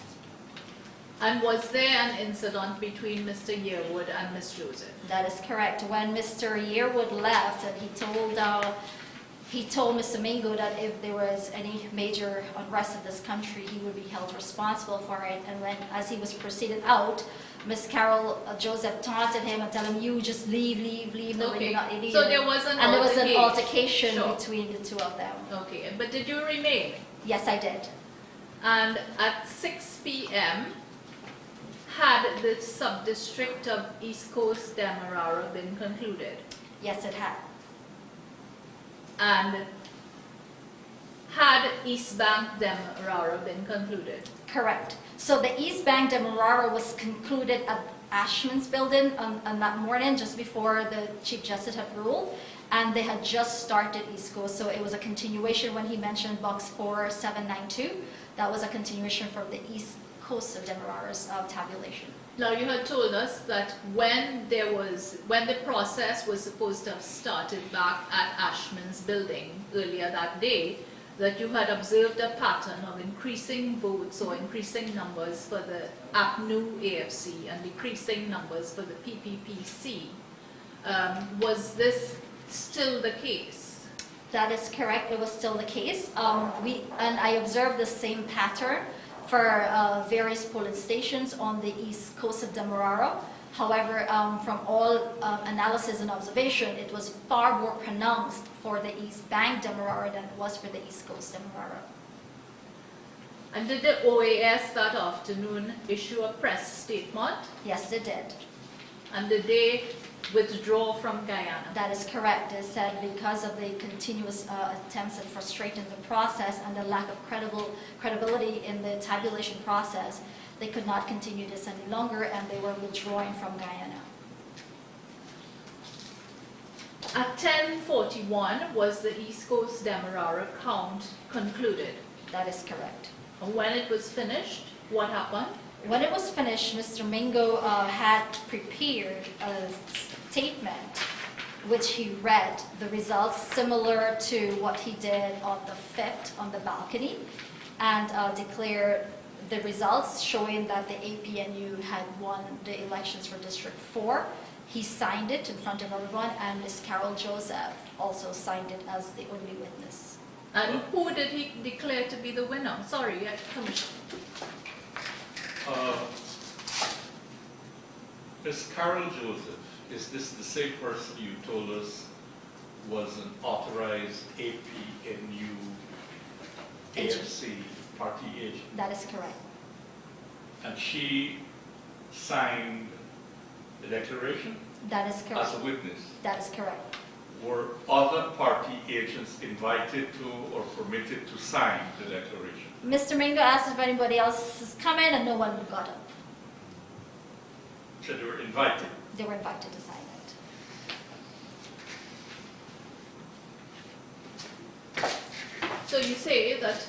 And was there an incident between Mr. Yearwood and Ms. Joseph? That is correct. When Mr. Yearwood left, he told Mr. Mingo that if there was any major unrest in this country, he would be held responsible for it. And as he was proceeded out, Ms. Carol Joseph taunted him and told him, "You just leave, Okay. not idiot." So there was an and there was an altercation. altercation Sure. between the two of them. Okay, but did you remain? Yes, I did. And at 6 p.m., had the sub-district of East Coast Demerara been concluded? Yes, it had. And had East Bank Demerara been concluded? Correct. So the East Bank Demerara was concluded at Ashman's building on that morning, just before the Chief Justice had ruled, and they had just started East Coast. So it was a continuation when he mentioned box 4792. That was a continuation from the East Coast of Demerara's tabulation. Now, you had told us that when the process was supposed to have started back at Ashman's building earlier that day, that you had observed a pattern of increasing votes or increasing numbers for the APNU AFC and decreasing numbers for the PPPC. Was this still the case? That is correct. It was still the case. I observed the same pattern for various polling stations on the east coast of Demerara. However, from all analysis and observation, it was far more pronounced for the East Bank Demerara than it was for the East Coast Demerara. And did the OAS that afternoon issue a press statement? Yes, they did. And did they withdraw from Guyana? That is correct. They said because of the continuous attempts at frustrating the process and the lack of credibility in the tabulation process, they could not continue this any longer and they were withdrawing from Guyana. At 10:41 was the East Coast Demerara count concluded. That is correct. And when it was finished, what happened? When it was finished, Mr. Mingo had prepared a statement which he read the results similar to what he did on the 5th on the balcony and declared the results showing that the APNU had won the elections for District 4. He signed it in front of everyone, and Ms. Carol Joseph also signed it as the only witness. And who did he declare to be the winner? Sorry, Commissioner. Ms. Carol Joseph, is this the same person you told us was an authorized APNU AFC party agent? That is correct. And she signed the declaration That is correct. as a witness? That is correct. Were other party agents invited to or permitted to sign the declaration? Mr. Mingo asked if anybody else is coming, and no one got up. So they were invited? They were invited to sign it. So you say that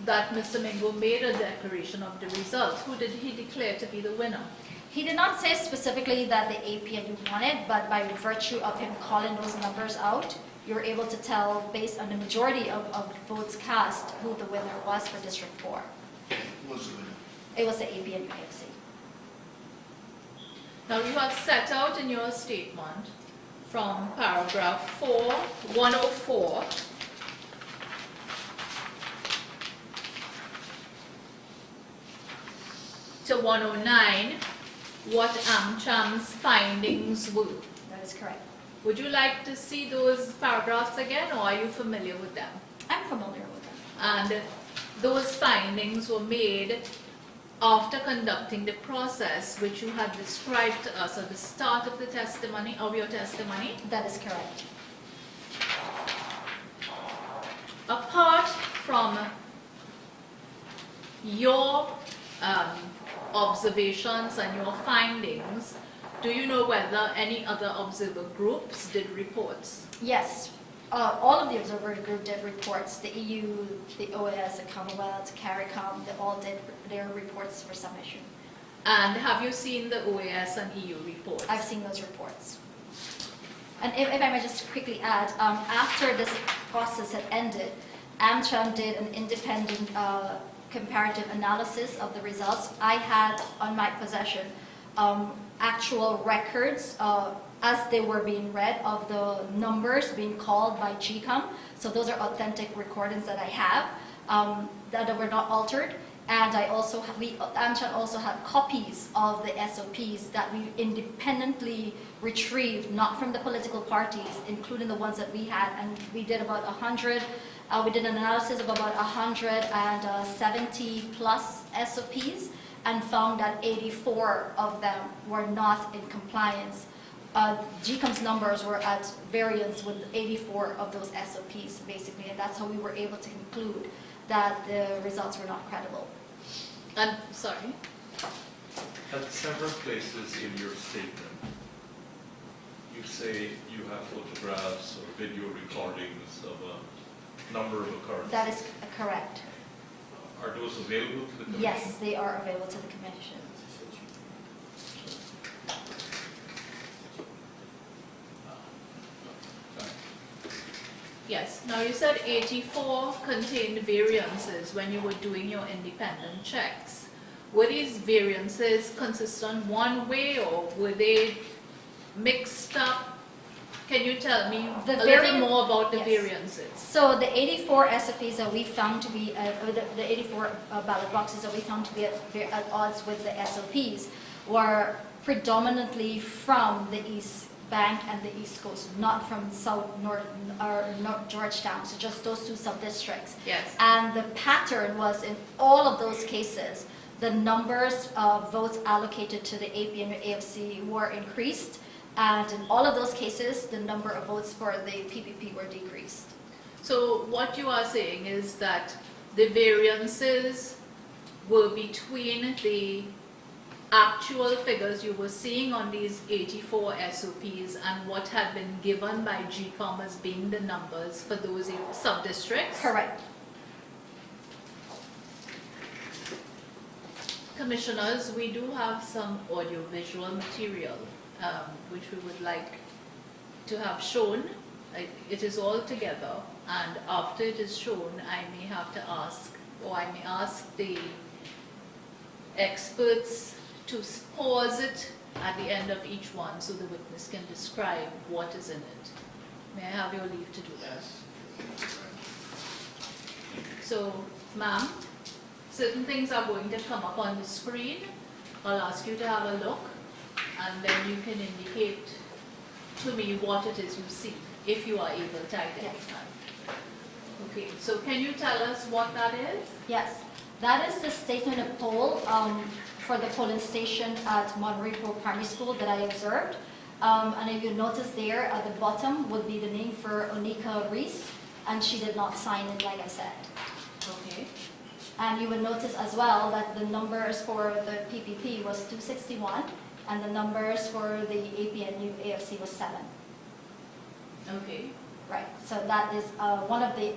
that Mr. Mingo made a declaration of the results. Who did he declare to be the winner? He did not say specifically that the APNU won it, but by virtue of him calling those numbers out, you're able to tell based on the majority of votes cast who the winner was for District 4. Who was the winner? It was the APNU AFC. Now you have set out in your statement from paragraph 104 to 109 what AmCham's findings were. That is correct. Would you like to see those paragraphs again, or are you familiar with them? I'm familiar with that. And those findings were made after conducting the process which you had described to us at the start of the testimony, of your testimony, That is correct. apart from your observations and your findings, do you know whether any other observer groups did reports? Yes, all of the observer group did reports. The EU, the OAS, the Commonwealth, CARICOM, they all did their reports for submission. And have you seen the OAS and EU reports? I've seen those reports. And if I may just quickly add, after this process had ended, AmCham did an independent comparative analysis of the results. I had on my possession actual records as they were being read of the numbers being called by GECOM. So those are authentic recordings that I have that were not altered. And I also AmCham also had copies of the SOPs that we independently retrieved, not from the political parties, including the ones that we had. And we did about 100. We did an analysis of about 170 plus SOPs and found that 84 of them were not in compliance. GECOM's numbers were at variance with 84 of those SOPs, basically, and that's how we were able to conclude that the results were not credible. And sorry. At several places in your statement, you say you have photographs or video recordings of a number of occurrences. That is correct. Are those available to the Commission? Yes, they are available to the Commission. Yes. Now you said 84 contained variances when you were doing your independent checks. Were these variances consistent one way, or were they mixed up? Can you tell me a little more about the Yes. variances? So the 84 SOPs that we found to be, the 84 ballot boxes that we found to be at odds with the SOPs were predominantly from the East Bank and the East Coast, not from South, North, or North Georgetown, so just those two sub-districts. Yes. And the pattern was in all of those cases, the numbers of votes allocated to the AP and the AFC were increased, and in all of those cases, the number of votes for the PPP were decreased. So what you are saying is that the variances were between the actual figures you were seeing on these 84 SOPs and what had been given by GECOM as being the numbers for those sub-districts? Correct. Commissioners, we do have some audio-visual material which we would like to have shown. It is all together, and after it is shown, I may have to ask, or I may ask the experts to pause it at the end of each one so the witness can describe what is in it. May I have your leave to do that? So, ma'am, certain things are going to come up on the screen. I'll ask you to have a look, and then you can indicate to me what it is you see, if you are able to identify. Okay, so can you tell us what that is? Yes, that is the statement of poll for the polling station at Monterey Primary School that I observed. And if you notice there at the bottom would be the name for Onika Reese, and she did not sign it, like I said. Okay. And you will notice as well that the numbers for the PPP was 261, and the numbers for the APNU AFC was 7. Okay. Right, so that is one of the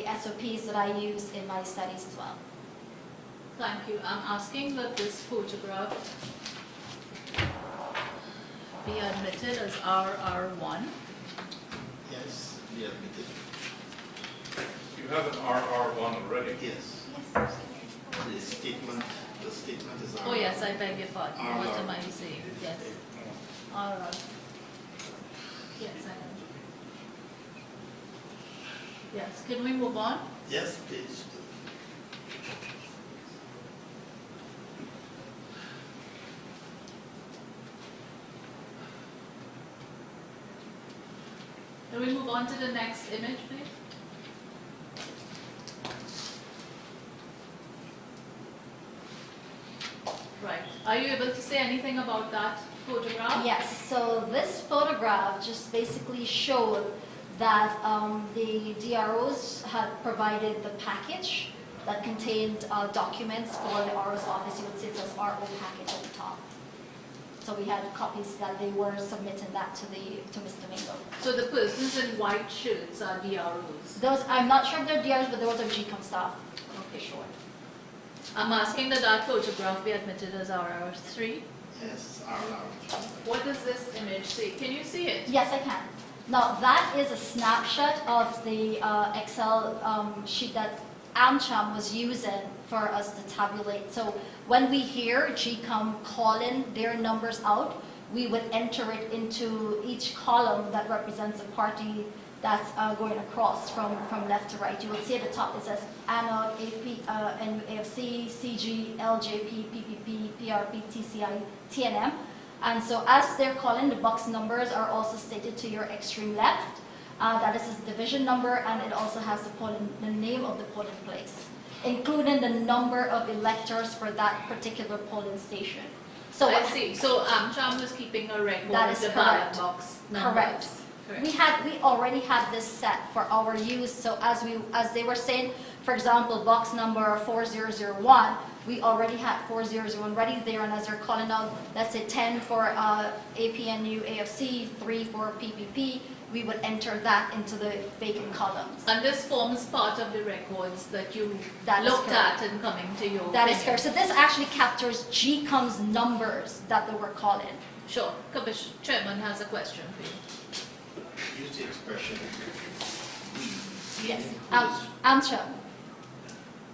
SOPs that I use in my studies as well. Thank you. I'm asking that this photograph be admitted as RR1. Yes, we admitted. You have an RR1 already? Yes. The statement is. Oh yes, I beg your pardon. RR. What am I saying? Yes. RR. Yes, I know. Yes, can we move on? Yes, please. Can we move on to the next image, please? Are you able to say anything about that photograph? Yes, so this photograph just basically showed that the DROs had provided the package that contained documents for the RO's office. You would see it says RO package at the top. So we had copies that they were submitting that to Mr. Mingo. So the persons in white shirts are DROs? Those, I'm not sure if they're DRs, but those are GECOM staff, for sure. I'm asking that that photograph be admitted as RR3. Yes, RR. What does this image say? Can you see it? Yes, I can. Now, that is a snapshot of the Excel sheet that AmCham was using for us to tabulate. So when we hear GECOM calling their numbers out, we would enter it into each column that represents a party that's going across from left to right. You will see at the top it says ANOD, AP, NUAFC, CG, LJP, PPP, PRP, TCI, TNM. And so as they're calling, the box numbers are also stated to your extreme left. That is his division number, and it also has the name of the polling place, including the number of electors for that particular polling station. So I see. So AmCham was keeping a record That of is the ballot correct. box numbers. Correct. We already had this set for our use. So as they were saying, for example, box number 4001, we already had 4001 ready there, and as they're calling out, let's say 10 for APNU AFC, 3 for PPP, we would enter that into the vacant columns. And this forms part of the records that you That is looked correct. at in coming to your That is opinion. correct. So this actually captures GECOM's numbers that they were calling. Sure. Commission Chairman has a question for you. Use the expression. Yes. Who is- AmCham.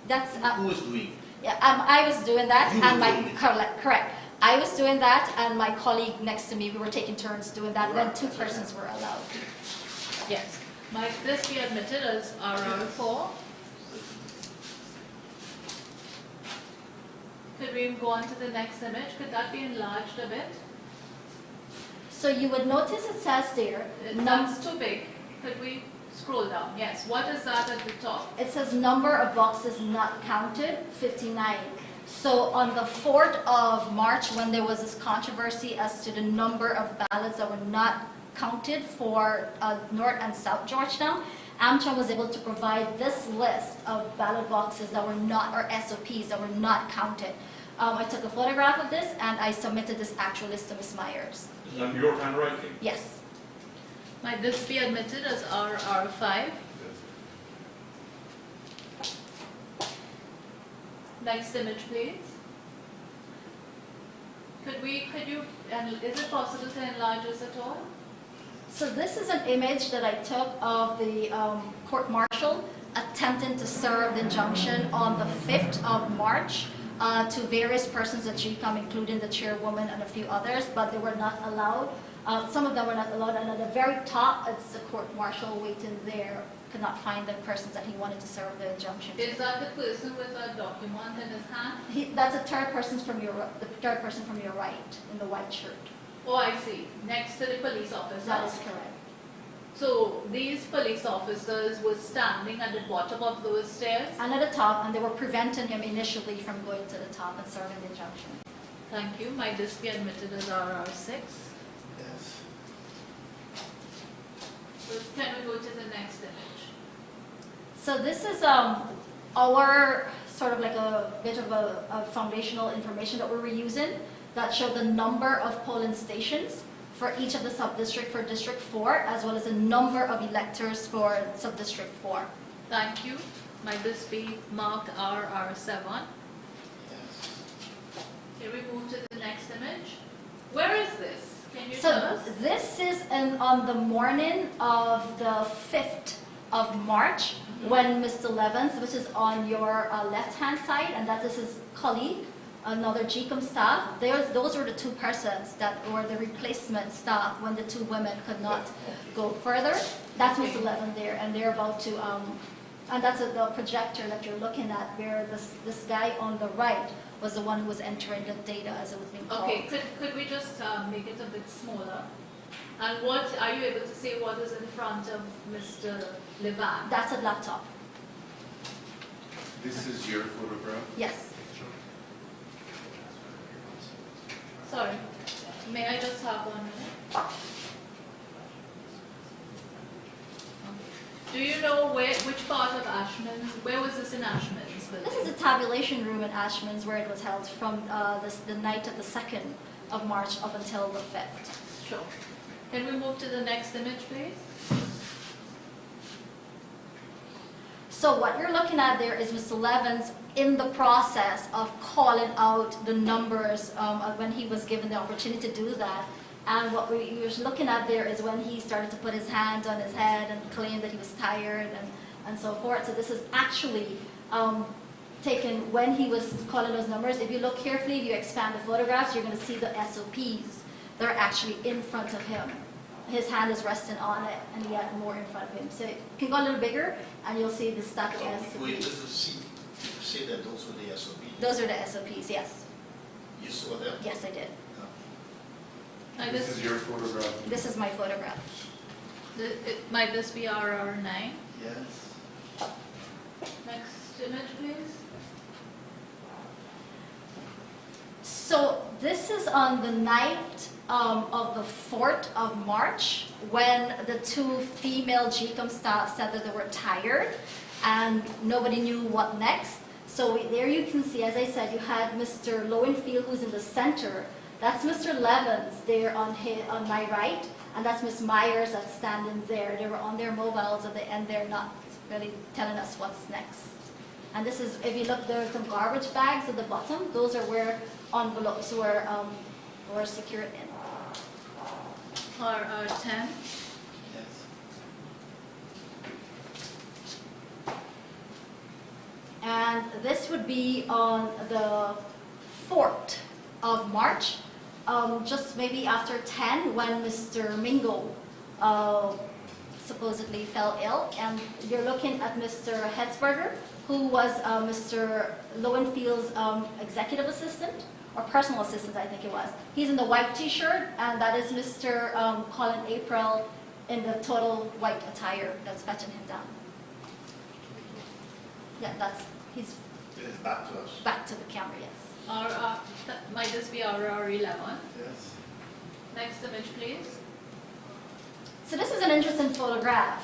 That's Who is doing? yeah. I was doing that, You and were my doing it. correct. I was doing that, and my colleague next to me, we were taking turns doing that. And then Right. 2 persons were allowed. Yes. Might this be admitted as RR4? Could we go on to the next image? Could that be enlarged a bit? So you would notice it says there, That's too big. Could we scroll down? Yes. What is that at the top? it says number of boxes not counted, 59. So on the 4th of March, when there was this controversy as to the number of ballots that were not counted for North and South Georgetown, AmCham was able to provide this list of ballot boxes that were not, or SOPs that were not counted. I took a photograph of this, and I submitted this actual list to Ms. Myers. Is that your handwriting? Yes. Might this be admitted as RR5? Next image, please. Is it possible to enlarge this at all? So this is an image that I took of the court martial attempting to serve the injunction on the 5th of March to various persons at GECOM, including the chairwoman and a few others, but they were not allowed. Some of them were not allowed, and at the very top, it's the court martial waiting there. Could not find the persons that he wanted to serve the injunction. Is that the person with a document in his hand? That's the third person from your right in the white shirt. Oh, I see. Next to the police officer. That is correct. So these police officers were standing at the bottom of those stairs? And at the top, and they were preventing him initially from going to the top and serving the injunction. Thank you. Might this be admitted as RR6? Yes. So can we go to the next image? So this is our sort of like a bit of a foundational information that we were using that showed the number of polling stations for each of the sub-district for District 4, as well as the number of electors for sub-district 4. Thank you. Might this be marked RR7? Yes. Can we move to the next image? Where is this? Can you So tell us? this is on the morning of the 5th of March, when Mr. Levens, which is on your left-hand side, and that is his colleague, another GECOM staff, those were the 2 persons that were the replacement staff when the 2 women could not go further. That's Okay. Mr. Levens there, and they're about to, and that's the projector that you're looking at, where this guy on the right was the one who was entering the data as it was being called. Okay, could we just make it a bit smaller? And what, are you able to say what is in front of Mr. Levan? That's a laptop. This is your photograph? Yes. Sorry, may I just have 1 minute? Do you know which part of Ashman's, where was this in Ashman's? This is a tabulation room in Ashman's where it was held from the night of the 2nd of March up until the 5th. Sure. Can we move to the next image, please? So what you're looking at there is Mr. Levins in the process of calling out the numbers when he was given the opportunity to do that. And what we were looking at there is when he started to put his hand on his head and claim that he was tired and so forth. So this is actually taken when he was calling those numbers. If you look carefully, if you expand the photographs, you're going to see the SOPs that are actually in front of him. His hand is resting on it, and he had more in front of him. So you can go a little bigger, and you'll see the stack of We SOPs. just see that those were the SOPs. Those are the SOPs, yes. You saw them? Yes, I did. This is your photograph. This is my photograph. Might this be RR9? Yes. Next image, please. So this is on the night of the 4th of March when the 2 female GECOM staff said that they were tired and nobody knew what next. So there you can see, as I said, you had Mr. Lowenfield who's in the center. That's Mr. Levins there on my right, and that's Ms. Myers that's standing there. They were on their mobiles and they're not really telling us what's next. And this is, if you look, there are some garbage bags at the bottom. Those are where envelopes were secured in. RR10. Yes. And this would be on the 4th of March, just maybe after 10 when Mr. Mingo supposedly fell ill. And you're looking at Mr. Hetzberger, who was Mr. Lowenfield's executive assistant, or personal assistant, I think it was. He's in the white t-shirt, and that is Mr. Colin April in the total white attire that's fetching him down. Yeah, he's It is back to us. back to the camera, yes. Might this be RR11? Yes. Next image, please. So this is an interesting photograph.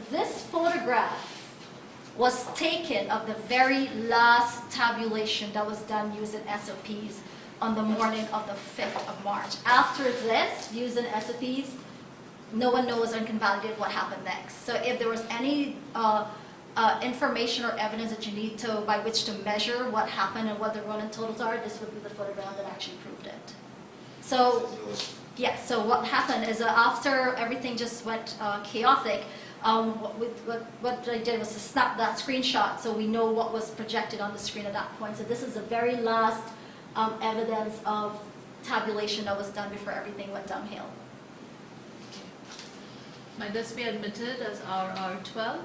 This photograph was taken of the very last tabulation that was done using SOPs on the morning of the 5th of March. After this, using SOPs, no one knows and can validate what happened next. So if there was any information or evidence that you need to, by which to measure what happened and what the running totals are, this would be the photograph that actually proved it. So, yes, so what happened is after everything just went chaotic, what I did was to snap that screenshot so we know what was projected on the screen at that point. So this is the very last evidence of tabulation that was done before everything went downhill. Might this be admitted as RR12?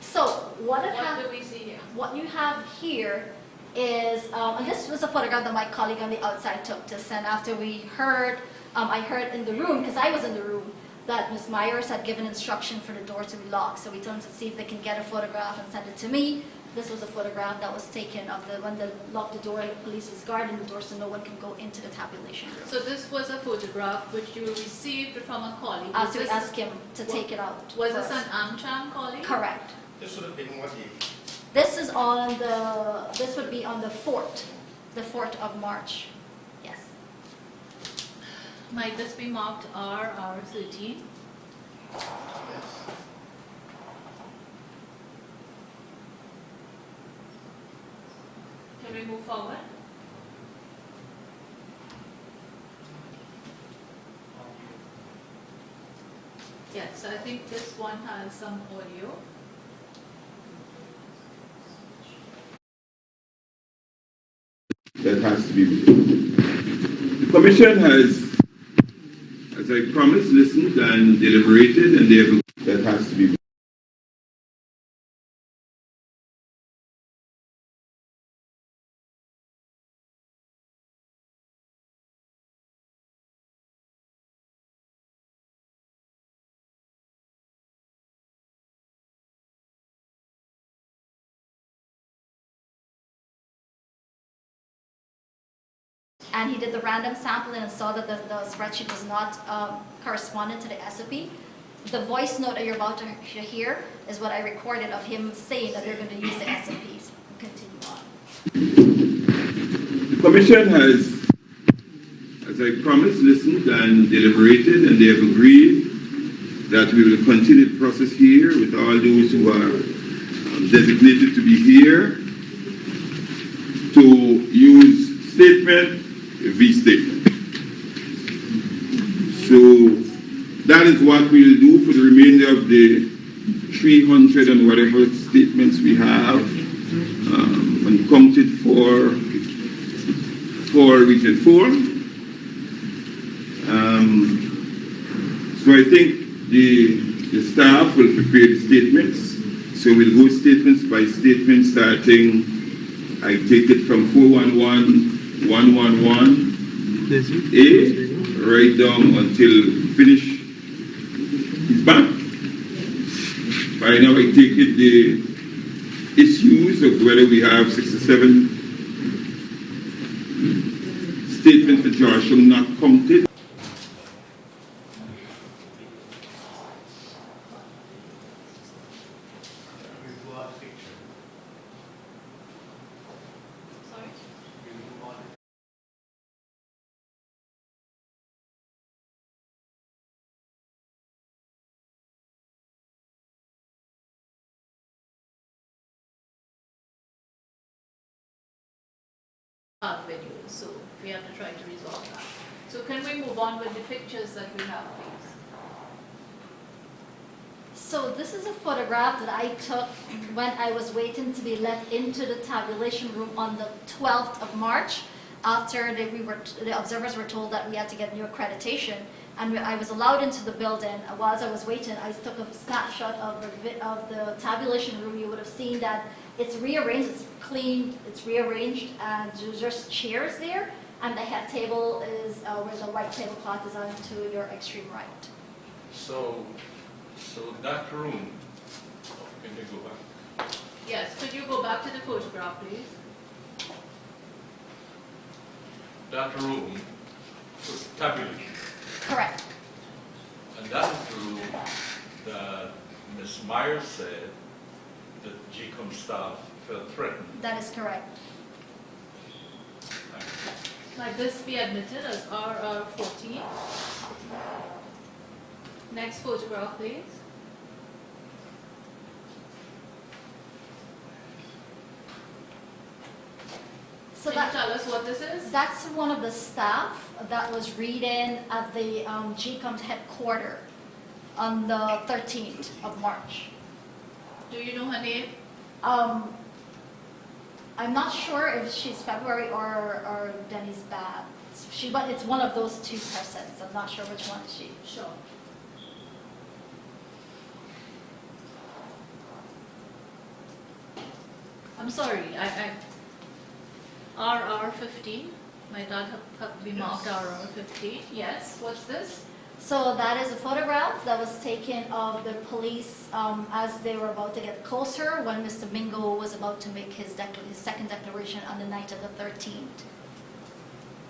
So what What do we see here? What you have here is, and this was a photograph that my colleague on the outside took to send after we heard, I heard in the room, because I was in the room, that Ms. Myers had given instruction for the door to be locked. So we told them to see if they can get a photograph and send it to me. This was a photograph that was taken of when they locked the door and the police was guarding the door so no one can go into the tabulation room. So this was a photograph which you received from a colleague. So we asked him to take it out. Was this first. an AmCham colleague? Correct. This would have been what day? This would be on the 4th of March. Yes. Might this be marked RR13? Yes. Can we move forward? Yes, I think this one has some audio. That has to be removed. The Commission has, as I promised, listened and deliberated, and they have, that has to be and he did the random sampling and saw that the spreadsheet was not correspondent to the SOP. The voice note that you're about to hear is what I recorded of him saying that they're going to use the SOPs. Continue on. The Commission has, as I promised, listened and deliberated, and they have agreed that we will continue the process here with all those who are designated to be here to use statement v. statement. So that is what we'll do for the remainder of the 300 and whatever statements we have uncounted for Region 4. So I think the staff will prepare the statements. So we'll go statements by statement, starting, I take it from 411-111A, right down until finish is back. By now I take it the issues of whether we have 67 statements for Joshua not counted. Videos, so we have to try to resolve that. So can we move on with the pictures that we have, please? So this is a photograph that I took when I was waiting to be let into the tabulation room on the 12th of March, after the observers were told that we had to get new accreditation, and I was allowed into the building. Whilst I was waiting, I took a snapshot of the tabulation room. You would have seen that it's rearranged, it's cleaned, it's rearranged, and there's just chairs there, and the head table is where the white tablecloth is on to your extreme right. So that room, can they go back? Yes, could you go back to the photograph, please? That room was tabulated. Correct. And that is the room that Ms. Myers said that GECOM staff felt threatened. That is correct. Might this be admitted as RR14? Next photograph, please. So Can you tell us what this is? that's one of the staff that was reading at the GECOM headquarters on the 13th of March. Do you know her name? I'm not sure if she's February or Denny's Bad. But it's one of those two persons. I'm not sure which one is she. Sure. I'm sorry, RR15. My dad have been marked RR15. Yes, what's this? So that is a photograph that was taken of the police as they were about to get closer when Mr. Mingo was about to make his second declaration on the night of the 13th.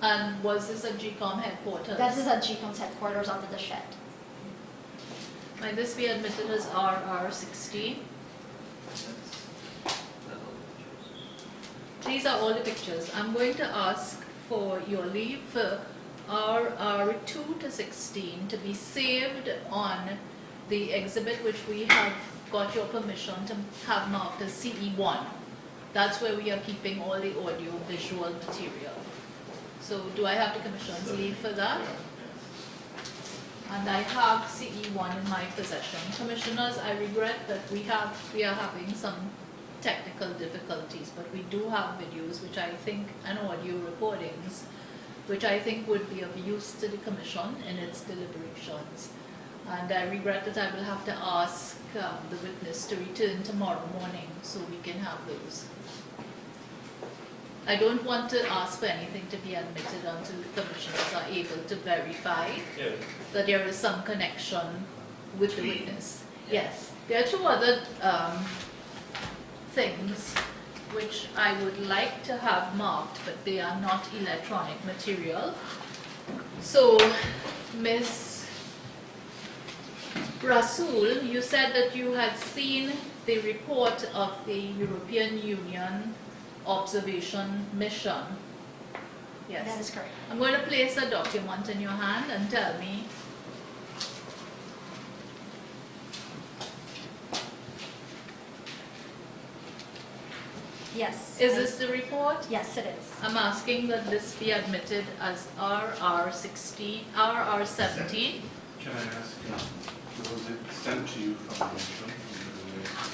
And was this at GECOM headquarters? That is at GECOM's headquarters under the shed. Might this be admitted as RR16? These are all the pictures. I'm going to ask for your leave for RR2 to 16 to be saved on the exhibit which we have got your permission to have marked as CE1. That's where we are keeping all the audio visual material. So do I have the Commission's leave for that? And I have CE1 in my possession. Commissioners, I regret that we are having some technical difficulties, but we do have videos which I think, and audio recordings, which I think would be of use to the Commission in its deliberations. And I regret that I will have to ask the witness to return tomorrow morning so we can have those. I don't want to ask for anything to be admitted until the Commissioners are able to verify that there is some connection with the witness. Yes. There are two other things which I would like to have marked, but they are not electronic material. So, Ms. Rasool, you said that you had seen the report of the European Union observation mission. Yes. That is correct. I'm going to place a document in your hand and tell me. Yes. Is this the report? Yes, it is. I'm asking that this be admitted as RR17. Can I ask, was it sent to you from the mission?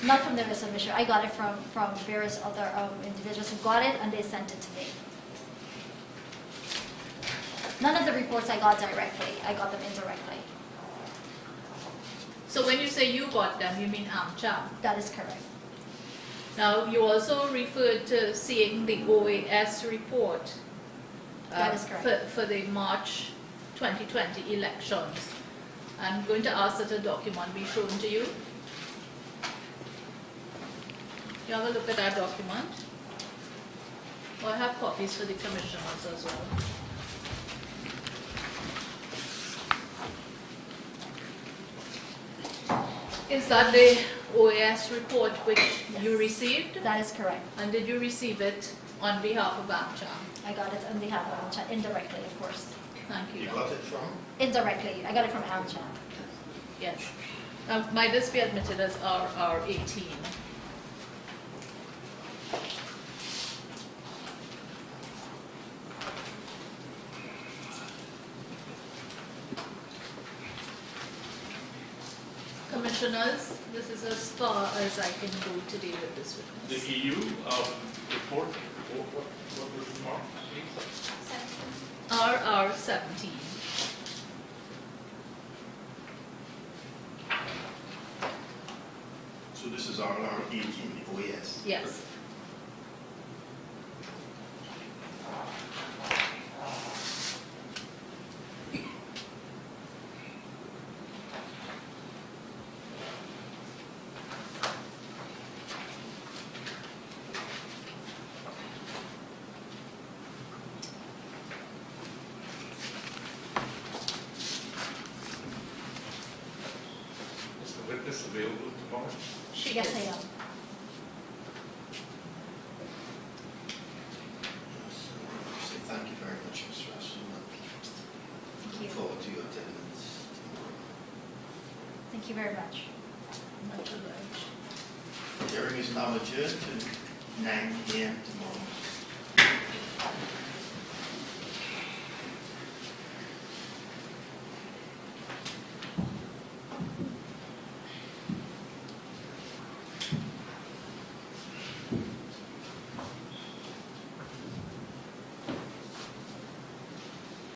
Not from the resolution. I got it from various other individuals who got it, and they sent it to me. None of the reports I got directly. I got them indirectly. So when you say you got them, you mean AmCham. That is correct. Now, you also referred to seeing the OAS report That is correct. for the March 2020 elections. I'm going to ask that a document be shown to you. You have a look at that document. Oh, I have copies for the commissioners as well. Is that the OAS report which you received? That is correct. And did you receive it on behalf of AmCham? I got it on behalf of AmCham, indirectly, of course. Thank you. You got it from? Indirectly. I got it from AmCham. Yes. Might this be admitted as RR18? Commissioners, this is as far as I can go today with this The witness. EU report, what was the mark? RR17. So this is RR18, the OAS. Yes. Is the witness available tomorrow? Yes, is. I am. So thank you very much, Mr. Russell. Thank you. Look forward to your attendance. Thank you very much. Much obliged. The hearing is now adjourned to 9 a.m. tomorrow.